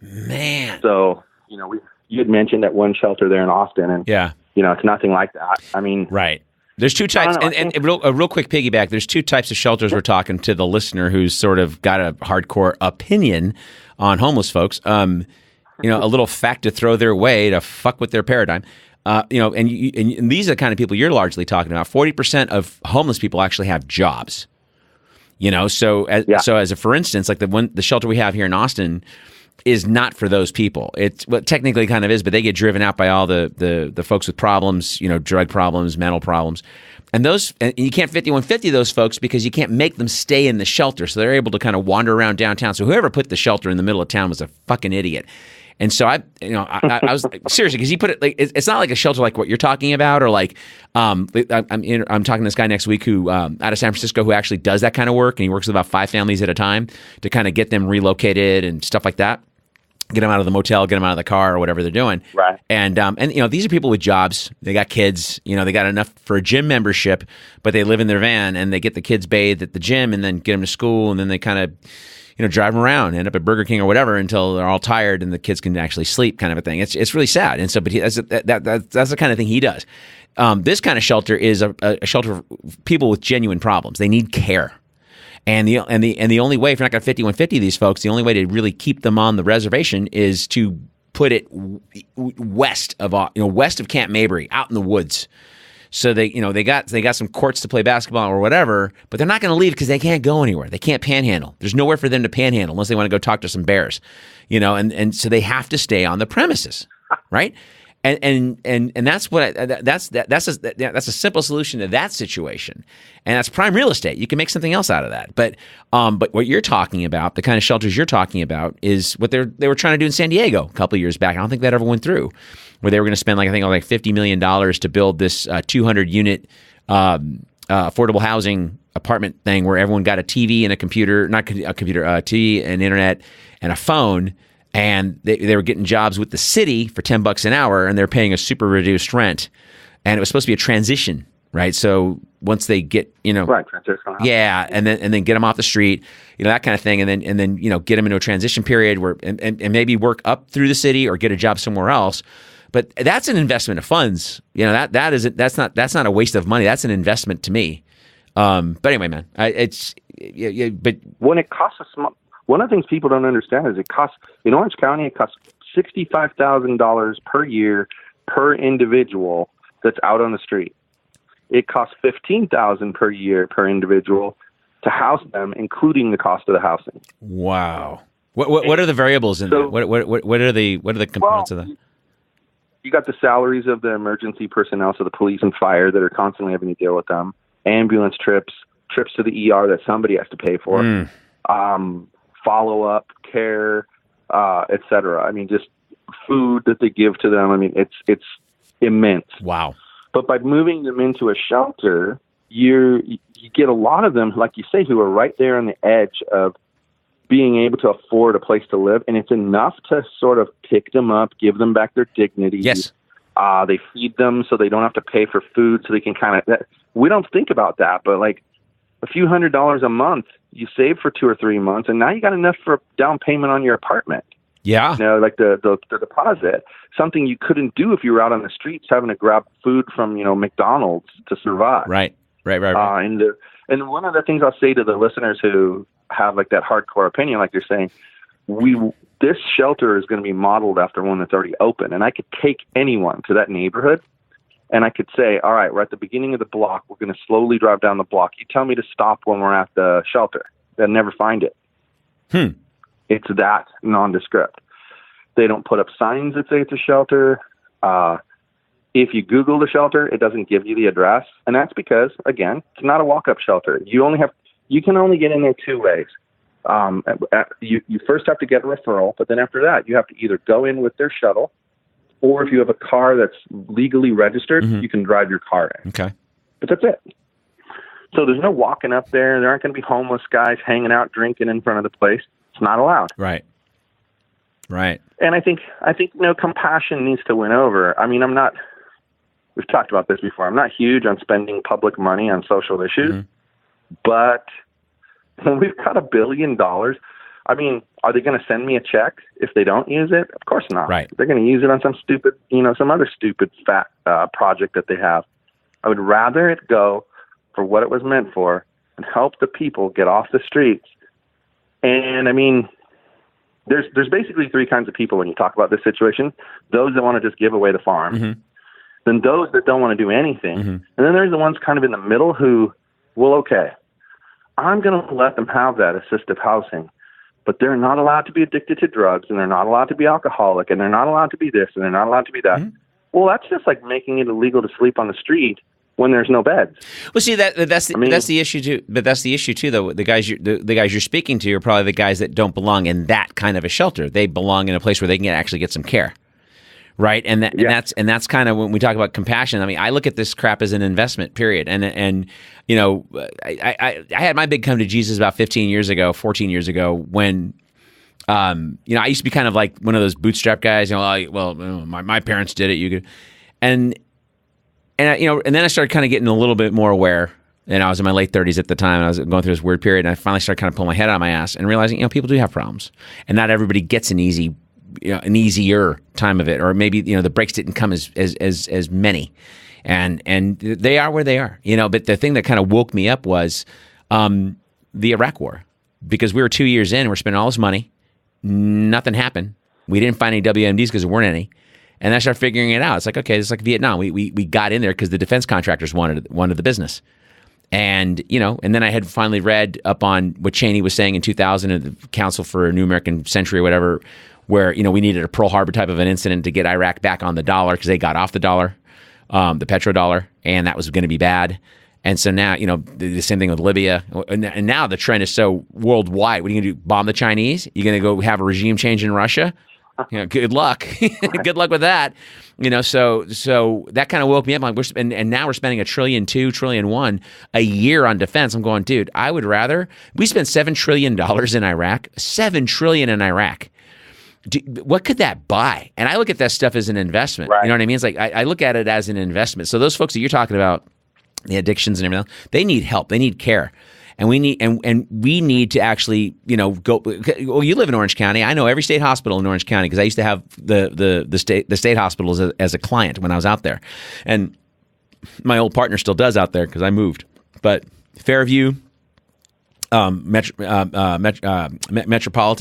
Man. So, you had mentioned that one shelter there in Austin, and it's nothing like that. Right. There's two types, and a real quick piggyback. There's two types of shelters we're talking to the listener who's sort of got a hardcore opinion on homeless folks. A little fact to throw their way to fuck with their paradigm. And these are the kind of people you're largely talking about. 40% of homeless people actually have jobs. So as a for instance, like the shelter we have here in Austin is not for those people. It's technically kind of is, but they get driven out by all the folks with problems, drug problems, mental problems. And you can't 5150 those folks because you can't make them stay in the shelter. So they're able to kind of wander around downtown. So whoever put the shelter in the middle of town was a fucking idiot. And so I was seriously, because he put it like it's not like a shelter like what you're talking about, or like I'm talking to this guy next week who out of San Francisco who actually does that kind of work, and he works with about 5 families at a time to kind of get them relocated and stuff like that, get them out of the motel, get them out of the car or whatever they're doing. Right. And these are people with jobs. They got kids. They got enough for a gym membership, but they live in their van and they get the kids bathed at the gym and then get them to school, and then they kind of drive them around, end up at Burger King or whatever until they're all tired and the kids can actually sleep, kind of a thing. It's really sad. And so, but that's the kind of thing he does. This kind of shelter is a shelter for people with genuine problems. They need care. And the only way, if you're not going to 5150 these folks, the only way to really keep them on the reservation is to put it west of Camp Mabry, out in the woods. So they got some courts to play basketball or whatever, but they're not going to leave because they can't go anywhere. They can't panhandle. There's nowhere for them to panhandle unless they want to go talk to some bears, and so they have to stay on the premises, right? And that's that's a simple solution to that situation, and that's prime real estate. You can make something else out of that. But what you're talking about, the kind of shelters you're talking about, is what they were trying to do in San Diego a couple of years back. I don't think that ever went through, where they were going to spend like $50 million to build this 200 unit affordable housing apartment thing where everyone got a TV and a computer, not a computer, a TV and internet and a phone, and they were getting jobs with the city for $10 an hour, and they're paying a super reduced rent, and it was supposed to be a transition, right? So once they get, right, transition, yeah, and then get them off the street, that kind of thing, and then get them into a transition period where and maybe work up through the city or get a job somewhere else. But that's an investment of funds. That's not a waste of money. That's an investment to me. But anyway, man, but when it costs us, one of the things people don't understand is it costs in Orange County. It costs $65,000 per year per individual that's out on the street. It costs $15,000 per year per individual to house them, including the cost of the housing. Wow. What are the variables in that? What are the components of that? You got the salaries of the emergency personnel, so the police and fire that are constantly having to deal with them, ambulance trips to the ER that somebody has to pay for, follow-up care, etc. I mean, just food that they give to them. I mean, it's immense. Wow. But by moving them into a shelter, you get a lot of them, like you say, who are right there on the edge of being able to afford a place to live, and it's enough to sort of pick them up, give them back their dignity. Yes. They feed them so they don't have to pay for food, so they can we don't think about that, but like a few $100s a month you save for 2 or 3 months, and now you got enough for a down payment on your apartment. Yeah. Like the deposit, something you couldn't do if you were out on the streets having to grab food from, McDonald's to survive. Right. And one of the things I'll say to the listeners who have like that hardcore opinion, like you're saying, this shelter is going to be modeled after one that's already open. And I could take anyone to that neighborhood and I could say, all right, we're at the beginning of the block. We're going to slowly drive down the block. You tell me to stop when we're at the shelter. They'll never find it. It's that nondescript. They don't put up signs that say it's a shelter. If you Google the shelter, it doesn't give you the address. And that's because, again, it's not a walk-up shelter. You can only get in there 2 ways. You first have to get a referral, but then after that, you have to either go in with their shuttle, or if you have a car that's legally registered, you can drive your car in. Okay. But that's it. So there's no walking up there. There aren't going to be homeless guys hanging out drinking in front of the place. It's not allowed. Right. And I think compassion needs to win over. I mean, we've talked about this before. I'm not huge on spending public money on social issues, but when we've got $1 billion, I mean, are they going to send me a check if they don't use it? Of course not. Right. They're going to use it on some other stupid fat project that they have. I would rather it go for what it was meant for and help the people get off the streets. And I mean, there's basically 3 kinds of people when you talk about this situation. Those that want to just give away the farm, then those that don't want to do anything, and then there's the ones kind of in the middle who, well, okay, I'm going to let them have that assistive housing, but they're not allowed to be addicted to drugs, and they're not allowed to be alcoholic, and they're not allowed to be this, and they're not allowed to be that. Well, that's just like making it illegal to sleep on the street when there's no beds. Well, see, that's the issue too. But that's the issue too, though. The guys you're speaking to are probably the guys that don't belong in that kind of a shelter. They belong in a place where they can actually get some care, right? And that's kind of when we talk about compassion. I mean, I look at this crap as an investment, period. And I had my big come to Jesus about 14 years ago when. I used to be kind of like one of those bootstrap guys. My parents did it. You could, and then I started kind of getting a little bit more aware. And I was in my late 30s at the time, and I was going through this weird period. And I finally started kind of pulling my head out of my ass and realizing, people do have problems, and not everybody gets an easier time of it, or maybe the breaks didn't come as many, and they are where they are. But the thing that kind of woke me up was the Iraq War, because we were 2 years in, we're spending all this money. Nothing happened. We didn't find any WMDs because there weren't any. And I started figuring it out. It's like, okay, it's like Vietnam. We got in there because the defense contractors wanted the business. And, and then I had finally read up on what Cheney was saying in 2000 at the Council for a New American Century or whatever, where, we needed a Pearl Harbor type of an incident to get Iraq back on the dollar because they got off the dollar, the petrodollar, and that was going to be bad. And so now, the same thing with Libya. And now the trend is so worldwide. What are you going to do? Bomb the Chinese? You're going to go have a regime change in Russia? Good luck. Good luck with that. So that kind of woke me up. Like, and now we're spending $1 trillion, $2 trillion, $1 trillion a year on defense. I'm going, dude, I would rather we spent $7 trillion in Iraq, $7 trillion in Iraq. What could that buy? And I look at that stuff as an investment. Right. You know what I mean? It's like I look at it as an investment. So those folks that you're talking about, the addictions and everything else, they need help. They need care. And we need and we need to actually, go. Well, you live in Orange County. I know every state hospital in Orange County because I used to have the state hospitals as a client when I was out there, and my old partner still does out there because I moved. But Fairview, Metropolitan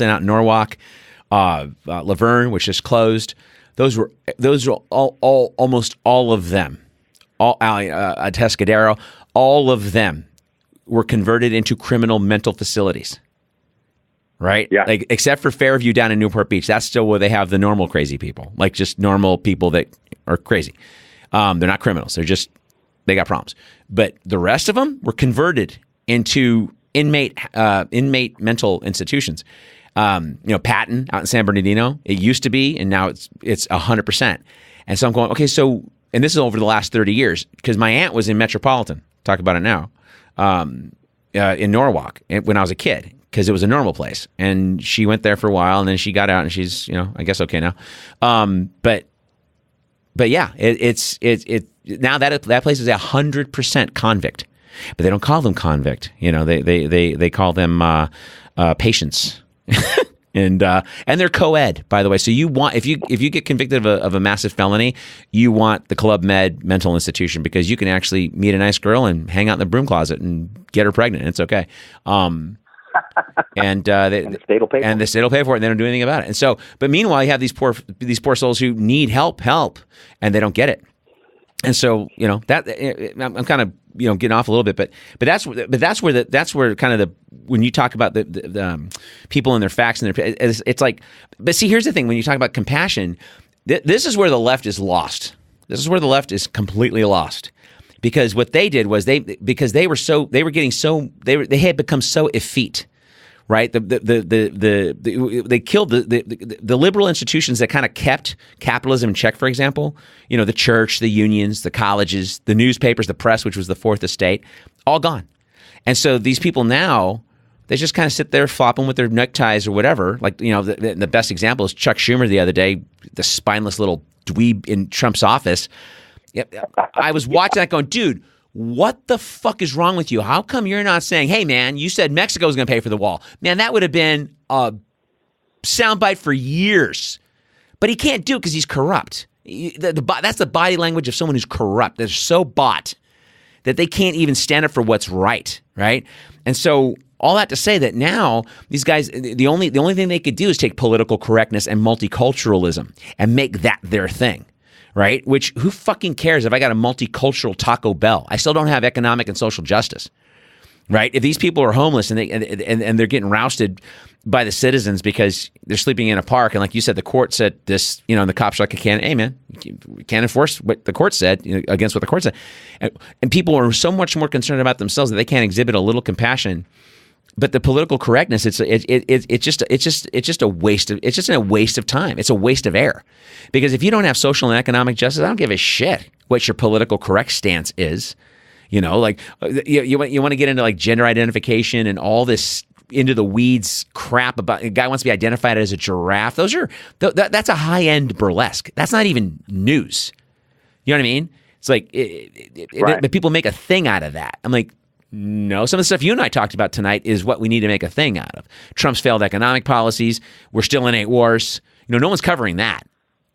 out in Norwalk, Laverne, which is closed. Those were almost all of them. Atascadero, all of them were converted into criminal mental facilities, right? Yeah. Like, except for Fairview down in Newport Beach. That's still where they have the normal crazy people, like just normal people that are crazy. They're not criminals. They got problems. But the rest of them were converted into inmate mental institutions. Patton out in San Bernardino, it used to be, and now it's 100%. And so I'm going, okay, and this is over the last 30 years, because my aunt was in Metropolitan. Talk about it now. In Norwalk when I was a kid, because it was a normal place, and she went there for a while, and then she got out, and she's I guess okay now. But yeah, it's now that place is 100% convict, but they don't call them convict. They call them patients. And they're co-ed, by the way. So you want, if you get convicted of a massive felony, you want the Club Med mental institution, because you can actually meet a nice girl and hang out in the broom closet and get her pregnant. It's okay. And the state will pay for it. And the state will pay for it, and they don't do anything about it. And so, but meanwhile, you have these poor souls who need help, and they don't get it. And so, that I'm kind of getting off a little bit, but that's where kind of the, when you talk about the people and their facts and their, it's like, but see, here's the thing: when you talk about compassion, this is where the left is lost. This is where the left is completely lost, because what they did was they had become so effete. Right, they killed the liberal institutions that kind of kept capitalism in check. For example, the church, the unions, the colleges, the newspapers, the press, which was the fourth estate, all gone. And so these people now, they just kind of sit there flopping with their neckties or whatever. Like, the best example is Chuck Schumer the other day, the spineless little dweeb in Trump's office. I was watching that going, dude, what the fuck is wrong with you? How come you're not saying, hey, man, you said Mexico was going to pay for the wall? Man, that would have been a soundbite for years. But he can't do it because he's corrupt. That's the body language of someone who's corrupt. They're so bought that they can't even stand up for what's right, right? And so all that to say that now these guys, the only thing they could do is take political correctness and multiculturalism and make that their thing. Right? Which, who fucking cares if I got a multicultural Taco Bell? I still don't have economic and social justice. Right? If these people are homeless and they're getting rousted by the citizens because they're sleeping in a park, and like you said, the court said this, and the cops are like, hey man, we can't enforce what the court said, against what the court said. And people are so much more concerned about themselves that they can't exhibit a little compassion. But the political correctness, it's just a waste of time. It's a waste of air, because if you don't have social and economic justice, I don't give a shit what your political correct stance is. Like you want to get into like gender identification and all this into the weeds crap about a guy wants to be identified as a giraffe. That's a high end burlesque. That's not even news. You know what I mean? It's like but people make a thing out of that. I'm like, no, some of the stuff you and I talked about tonight is what we need to make a thing out of. Trump's failed economic policies. We're still in 8 wars. No one's covering that,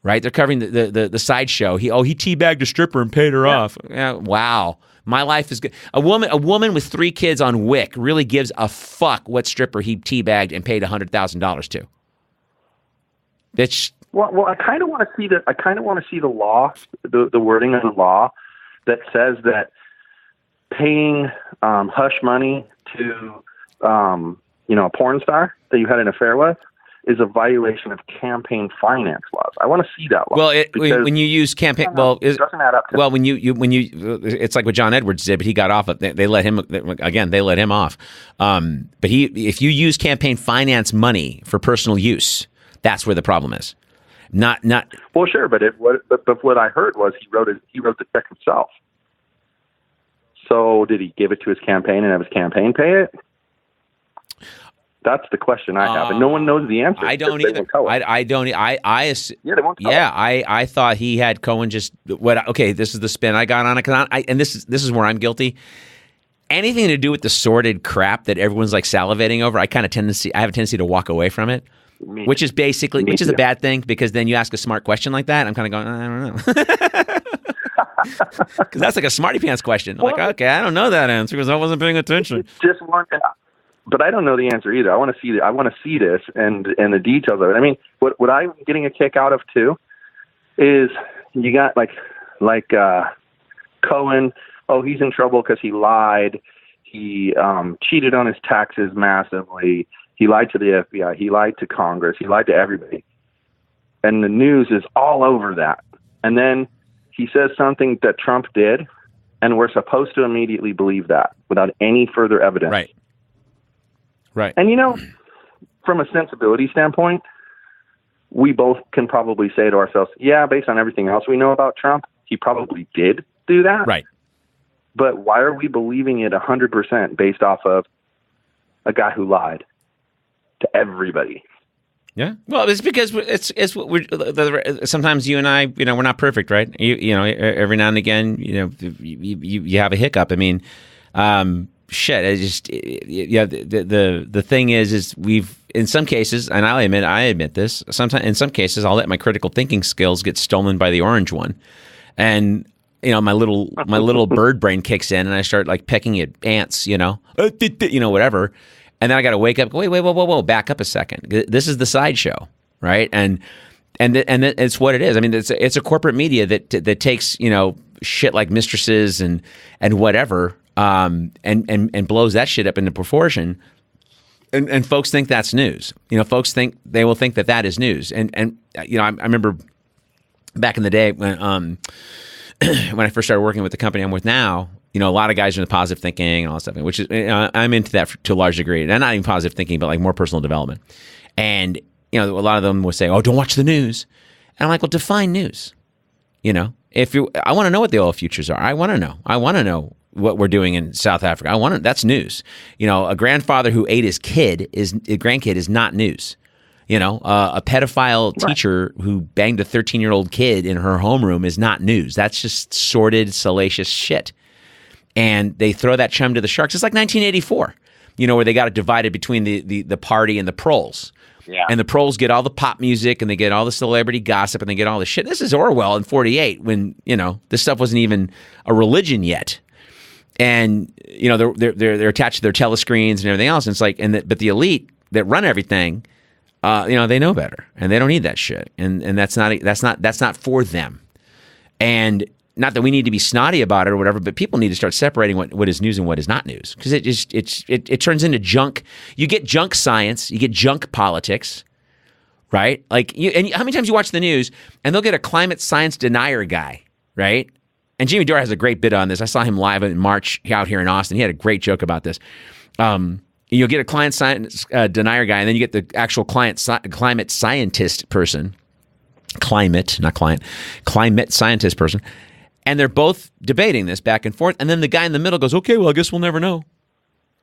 right? They're covering the sideshow. He teabagged a stripper and paid her off. Yeah, wow, my life is good. A woman with 3 kids on WIC really gives a fuck what stripper he teabagged and paid $100,000 to. It's well, I kind of want to see the law, the wording of the law that says that paying hush money to a porn star that you had an affair with is a violation of campaign finance laws. I want to see that law. Well, when you use campaign, it doesn't add up. When you, it's like what John Edwards did, but he got off. They let him again. They let him off. But if you use campaign finance money for personal use, that's where the problem is. Not. Well, sure, but what I heard was he wrote the check himself. So did he give it to his campaign and have his campaign pay it? That's the question I have, and no one knows the answer. I don't either. I don't. I they won't tell us. I thought he had Cohen just what? Okay, this is the spin I got on it. And this is where I'm guilty. Anything to do with the sordid crap that everyone's like salivating over, I have a tendency to walk away from it. Which is a bad thing, because then you ask a smart question like that, I'm kind of going, I don't know. Because that's like a smarty pants question. I'm like, okay, I don't know that answer because I wasn't paying attention. Just one, but I don't know the answer either. I want to see this and the details of it. I mean, what I'm getting a kick out of too is you got like Cohen. Oh, he's in trouble because he lied. He cheated on his taxes massively. He lied to the FBI. He lied to Congress. He lied to everybody. And the news is all over that. And then he says something that Trump did, and we're supposed to immediately believe that without any further evidence. Right. And, from a sensibility standpoint, we both can probably say to ourselves, yeah, based on everything else we know about Trump, he probably did do that. Right. But why are we believing it 100% based off of a guy who lied to everybody? Yeah. Well, it's because it's what sometimes you and I, we're not perfect, right? Every now and again, you have a hiccup. I mean, shit. The thing is we've, in some cases, and I admit this. Sometimes, in some cases, I'll let my critical thinking skills get stolen by the orange one, and my little bird brain kicks in, and I start like pecking at ants, whatever. And then I got to wake up. Wait, whoa, back up a second. This is the sideshow, right? And it's what it is. I mean, it's a corporate media that takes shit like mistresses and whatever, and blows that shit up into proportion. And folks think that's news. Folks think they will think that is news. And I remember back in the day when when I first started working with the company I'm with now. A lot of guys are in the positive thinking and all that stuff, which is, I'm into that to a large degree. And not even positive thinking, but like more personal development. And, a lot of them will say, oh, don't watch the news. And I'm like, well, define news. I want to know what the oil futures are. I want to know what we're doing in South Africa. That's news. A grandfather who ate his grandkid is not news. A pedophile teacher who banged a 13-year-old kid in her homeroom is not news. That's just sordid, salacious shit. And they throw that chum to the sharks. It's like 1984, where they got it divided between the party and the proles. Yeah. And the proles get all the pop music, and they get all the celebrity gossip, and they get all the shit. This is Orwell in 48 when, this stuff wasn't even a religion yet. And, they're attached to their telescreens and everything else. And it's like, but the elite that run everything, they know better, and they don't need that shit. And that's not for them. And not that we need to be snotty about it or whatever, but people need to start separating what is news and what is not news, because it turns into junk. You get junk science, you get junk politics, right? Like, and how many times you watch the news and they'll get a climate science denier guy, right? And Jimmy Dore has a great bit on this. I saw him live in March out here in Austin. He had a great joke about this. You'll get a climate science denier guy, and then you get the actual climate scientist person, climate scientist person. And they're both debating this back and forth. And then the guy in the middle goes, okay, well, I guess we'll never know.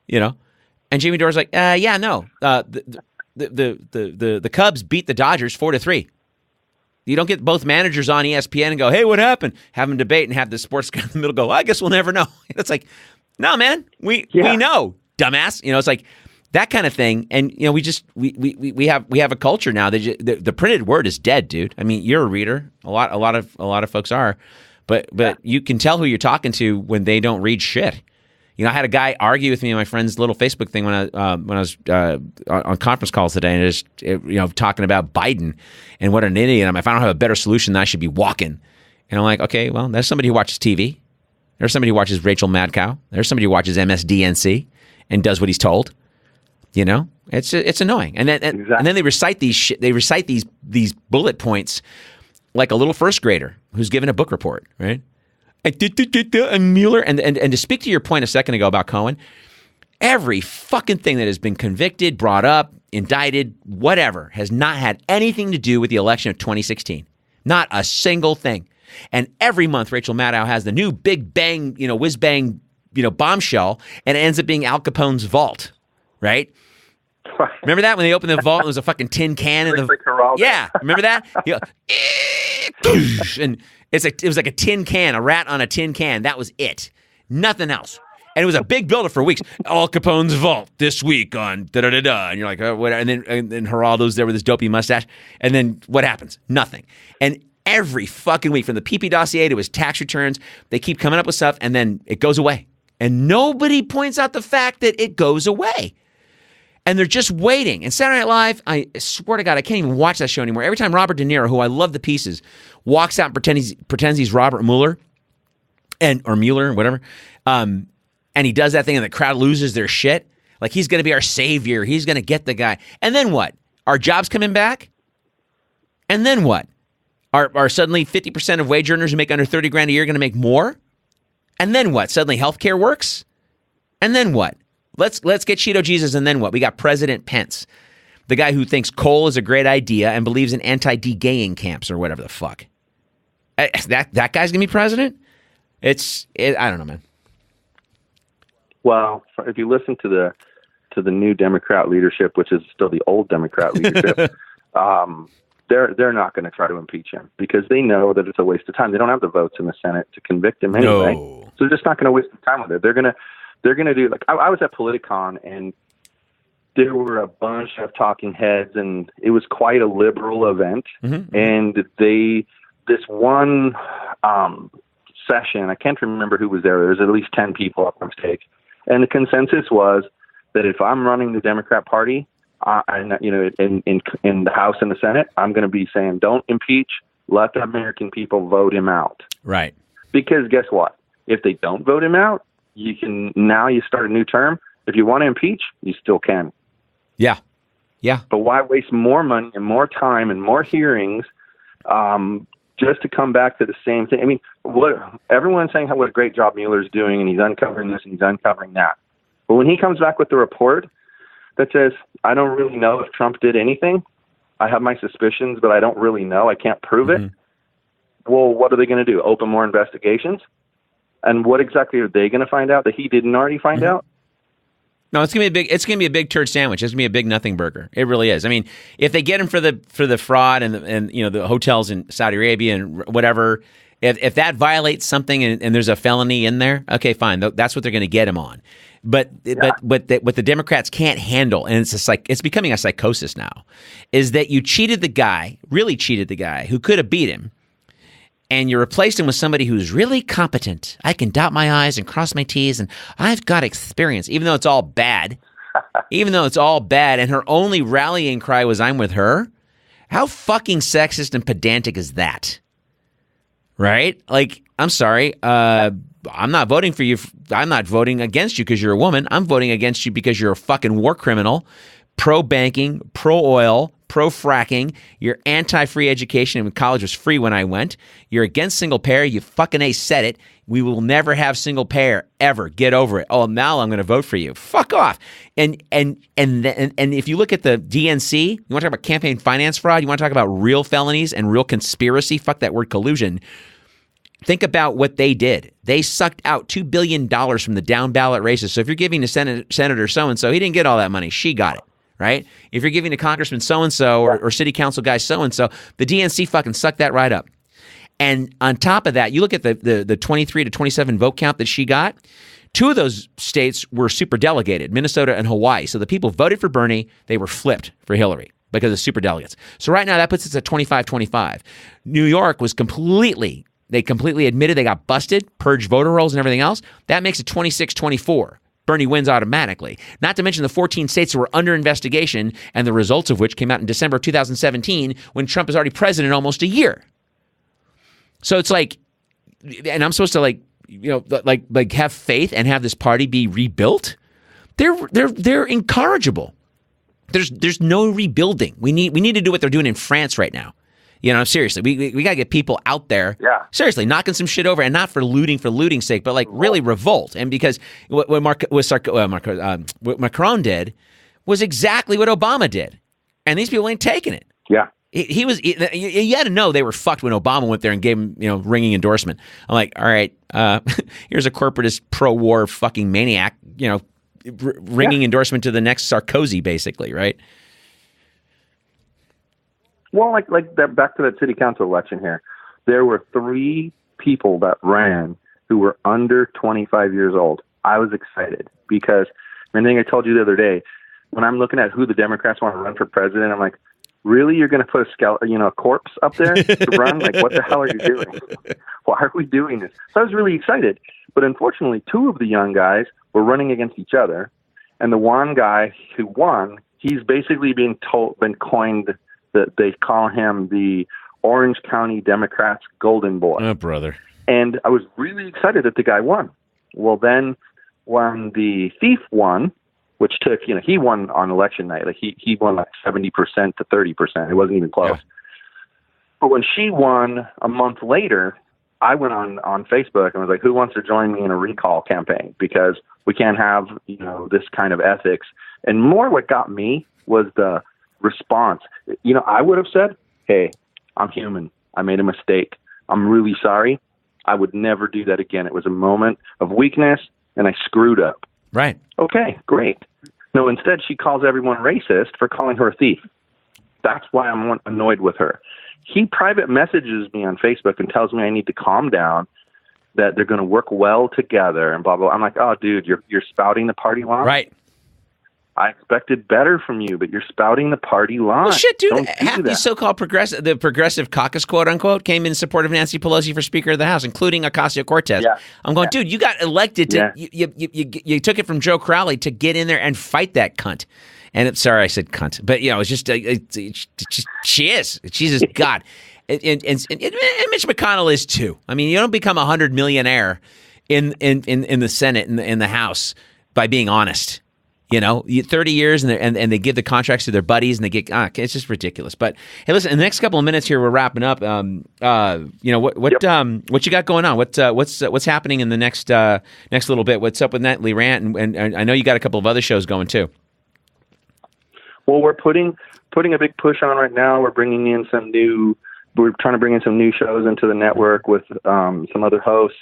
And Jimmy Dore's like, yeah, no. The Cubs beat the Dodgers 4-3. You don't get both managers on ESPN and go, hey, what happened? Have them debate and have the sports guy in the middle go, well, I guess we'll never know. It's like, no, man, we know, dumbass. It's like that kind of thing. And, we have a culture now that the printed word is dead, dude. I mean, you're a reader. A lot of folks are. But you can tell who you're talking to when they don't read shit. I had a guy argue with me on my friend's little Facebook thing when I was on conference calls today, and just talking about Biden and what an idiot I'm. If I don't have a better solution, then I should be walking. And I'm like, okay, well, there's somebody who watches TV. There's somebody who watches Rachel Maddow. There's somebody who watches MSDNC and does what he's told. It's annoying. And then and then they recite these bullet points like a little first grader who's given a book report, right? And Mueller, and to speak to your point a second ago about Cohen, every fucking thing that has been convicted, brought up, indicted, whatever, has not had anything to do with the election of 2016. Not a single thing. And every month, Rachel Maddow has the new big bang, whiz bang, bombshell, and it ends up being Al Capone's vault, right? Remember that when they opened the vault, it was a fucking tin can, and yeah, remember that? And it was like a tin can, a rat on a tin can. That was it, nothing else. And it was a big builder for weeks. Al Capone's vault this week on da da da da, and you're like, oh, what? And then Geraldo's there with his dopey mustache, and then what happens? Nothing. And every fucking week, from the PP dossier to his tax returns, they keep coming up with stuff, and then it goes away. And nobody points out the fact that it goes away. And they're just waiting. And Saturday Night Live, I swear to God, I can't even watch that show anymore. Every time Robert De Niro, who I love the pieces, walks out and pretends he's Robert Mueller, or Mueller, whatever, and he does that thing and the crowd loses their shit, like he's going to be our savior. He's going to get the guy. And then what? Are jobs coming back? And then what? Are suddenly 50% of wage earners who make under 30 grand a year going to make more? And then what? Suddenly healthcare works? And then what? Let's get Cheeto Jesus, and then what? We got President Pence, the guy who thinks coal is a great idea and believes in anti-de-gaying camps or whatever the fuck. That guy's going to be president? I don't know, man. Well, if you listen to the new Democrat leadership, which is still the old Democrat leadership, they're not going to try to impeach him because they know that it's a waste of time. They don't have the votes in the Senate to convict him anyway. No. So they're just not going to waste time with it. They're going to do, like, I was at Politicon, and there were a bunch of talking heads, and it was quite a liberal event. Mm-hmm. And this one session, I can't remember who was there. There was at least 10 up on stage. And the consensus was that if I'm running the Democrat Party, in the House and the Senate, I'm going to be saying, don't impeach, let the American people vote him out. Right. Because guess what? If they don't vote him out, you start a new term. If you want to impeach, you still can. Yeah. Yeah. But why waste more money and more time and more hearings just to come back to the same thing? I mean, everyone's saying what a great job Mueller's doing, and he's uncovering this and he's uncovering that. But when he comes back with the report that says, I don't really know if Trump did anything, I have my suspicions, but I don't really know, I can't prove it. Well, what are they going to do? Open more investigations? And what exactly are they going to find out that he didn't already find out? No, it's going to be a big turd sandwich. It's going to be a big nothing burger. It really is. I mean, if they get him for the fraud and the hotels in Saudi Arabia and whatever, if that violates something and there's a felony in there, okay, fine. That's what they're going to get him on. But what the Democrats can't handle, and it's becoming a psychosis now, is that you really cheated the guy who could have beat him. And you replaced him with somebody who's really competent. I can dot my I's and cross my T's, and I've got experience, even though it's all bad. And her only rallying cry was, I'm with her. How fucking sexist and pedantic is that? Right? Like, I'm sorry. I'm not voting for you. I'm not voting against you because you're a woman. I'm voting against you because you're a fucking war criminal, pro-banking, pro-oil, pro-fracking. You're anti-free education, and college was free when I went. You're against single payer. You fucking said it. We will never have single payer ever. Get over it. Oh, now I'm going to vote for you. Fuck off. And if you look at the DNC, you want to talk about campaign finance fraud? You want to talk about real felonies and real conspiracy? Fuck that word collusion. Think about what they did. They sucked out $2 billion from the down ballot races. So if you're giving to Senator so-and-so, he didn't get all that money. She got it. Right? If you're giving to Congressman so-and-so or city council guy so-and-so, the DNC fucking sucked that right up. And on top of that, you look at the 23 to 27 vote count that she got. Two of those states were super delegated, Minnesota and Hawaii. So the people voted for Bernie. They were flipped for Hillary because of super delegates. So right now that puts us at 25-25. New York was they completely admitted they got busted, purged voter rolls and everything else. That makes it 26-24. Bernie wins automatically. Not to mention the 14 states that were under investigation and the results of which came out in December of 2017 when Trump is already president almost a year. So it's like, and I'm supposed to have faith and have this party be rebuilt? They're incorrigible. There's no rebuilding. We need to do what they're doing in France right now. Seriously, we got to get people out there, seriously, knocking some shit over, and not for looting's sake, but like really revolt. And because what Macron did was exactly what Obama did. And these people ain't taking it. Yeah. You had to know they were fucked when Obama went there and gave him, ringing endorsement. I'm like, all right, here's a corporatist pro-war fucking maniac, ringing endorsement to the next Sarkozy, basically, right? Well, like that, back to that city council election here, there were 3 people that ran who were under 25 years old. I was excited because, I think I told you the other day, when I'm looking at who the Democrats want to run for president, I'm like, really? You're going to put a corpse up there to run? Like, what the hell are you doing? Why are we doing this? So I was really excited. But unfortunately, 2 of the young guys were running against each other. And the one guy who won, he's basically been coined that they call him the Orange County Democrats Golden Boy. Oh, brother. And I was really excited that the guy won. Well, then when the thief won, which took, he won on election night. Like he won like 70% to 30%. It wasn't even close. Yeah. But when she won a month later, I went on Facebook and was like, who wants to join me in a recall campaign? Because we can't have, this kind of ethics. And more what got me was the response. I would have said, hey, I'm human. I made a mistake. I'm really sorry. I would never do that again. It was a moment of weakness and I screwed up. Right. Okay, great. No, instead she calls everyone racist for calling her a thief. That's why I'm annoyed with her. He private messages me on Facebook and tells me I need to calm down, that they're going to work well together and blah, blah. I'm like, oh, dude, you're spouting the party line? Right. I expected better from you, but you're spouting the party line. Well, shit, dude. Half these so-called progressive caucus, quote unquote, came in support of Nancy Pelosi for Speaker of the House, including Ocasio-Cortez. Yeah. I'm going, dude, you got elected to you took it from Joe Crowley to get in there and fight that cunt. And sorry, I said cunt, but it's just she is. She's just God, and Mitch McConnell is too. I mean, you don't become 100 millionaire in the Senate in the House by being honest. 30 years and they give the contracts to their buddies and they get it's just ridiculous. But hey, listen, in the next couple of minutes here, we're wrapping up. What you got going on? What's happening in the next little bit? What's up with Nightly Rant? And I know you got a couple of other shows going too. Well, we're putting a big push on right now. We're trying to bring in some new shows into the network with some other hosts.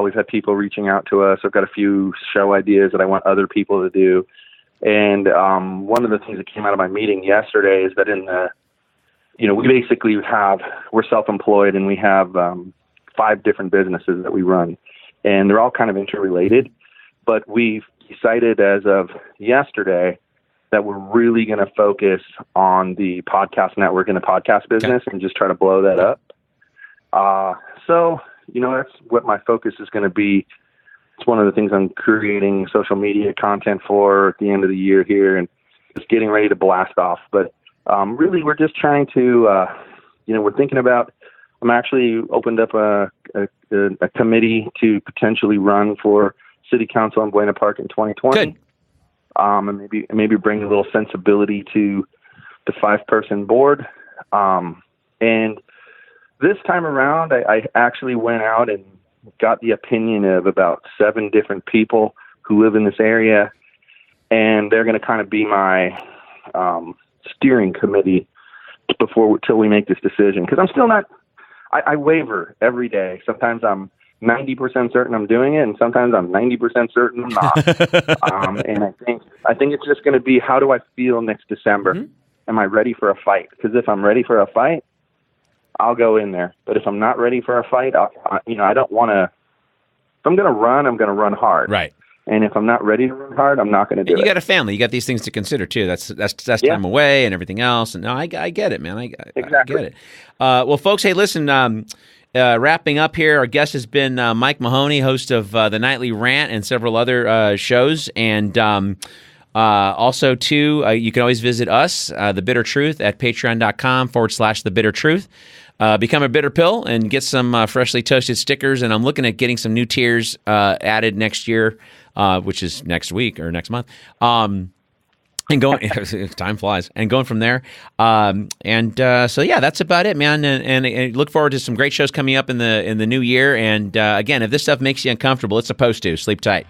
We've had people reaching out to us. I've got a few show ideas that I want other people to do. And one of the things that came out of my meeting yesterday is that we're self-employed and we have 5 different businesses that we run. And they're all kind of interrelated. But we've decided as of yesterday that we're really going to focus on the podcast network and the podcast business and just try to blow that up. So that's what my focus is going to be. It's one of the things I'm creating social media content for at the end of the year here and just getting ready to blast off. But really, we're just trying to, we're thinking about, I'm actually opened up a committee to potentially run for city council in Buena Park in 2020. Good. And maybe bring a little sensibility to the 5-person board. And this time around, I actually went out and got the opinion of about 7 different people who live in this area, and they're going to kind of be my steering committee till we make this decision. Because I'm still not. I waver every day. Sometimes I'm 90% certain I'm doing it, and sometimes I'm 90% certain I'm not. And I think it's just going to be, how do I feel next December? Mm-hmm. Am I ready for a fight? Because if I'm ready for a fight, I'll go in there. But if I'm not ready for a fight, I don't want to. If I'm going to run, I'm going to run hard. Right. And if I'm not ready to run hard, I'm not going to do it. You got a family. You got these things to consider too. That's time away and everything else. And no, I get it, man. I get it. Well, folks, hey, listen. Wrapping up here, our guest has been Mike Mahony, host of the Nightly Rant and several other shows. And also, too, you can always visit us, The Bitter Truth, at patreon.com/The Bitter Truth. Become a bitter pill and get some freshly toasted stickers. And I'm looking at getting some new tiers added next year, which is next week or next month. And going, time flies, and going from there. So yeah, that's about it, man. And look forward to some great shows coming up in the new year. And again, if this stuff makes you uncomfortable, it's supposed to. Sleep tight.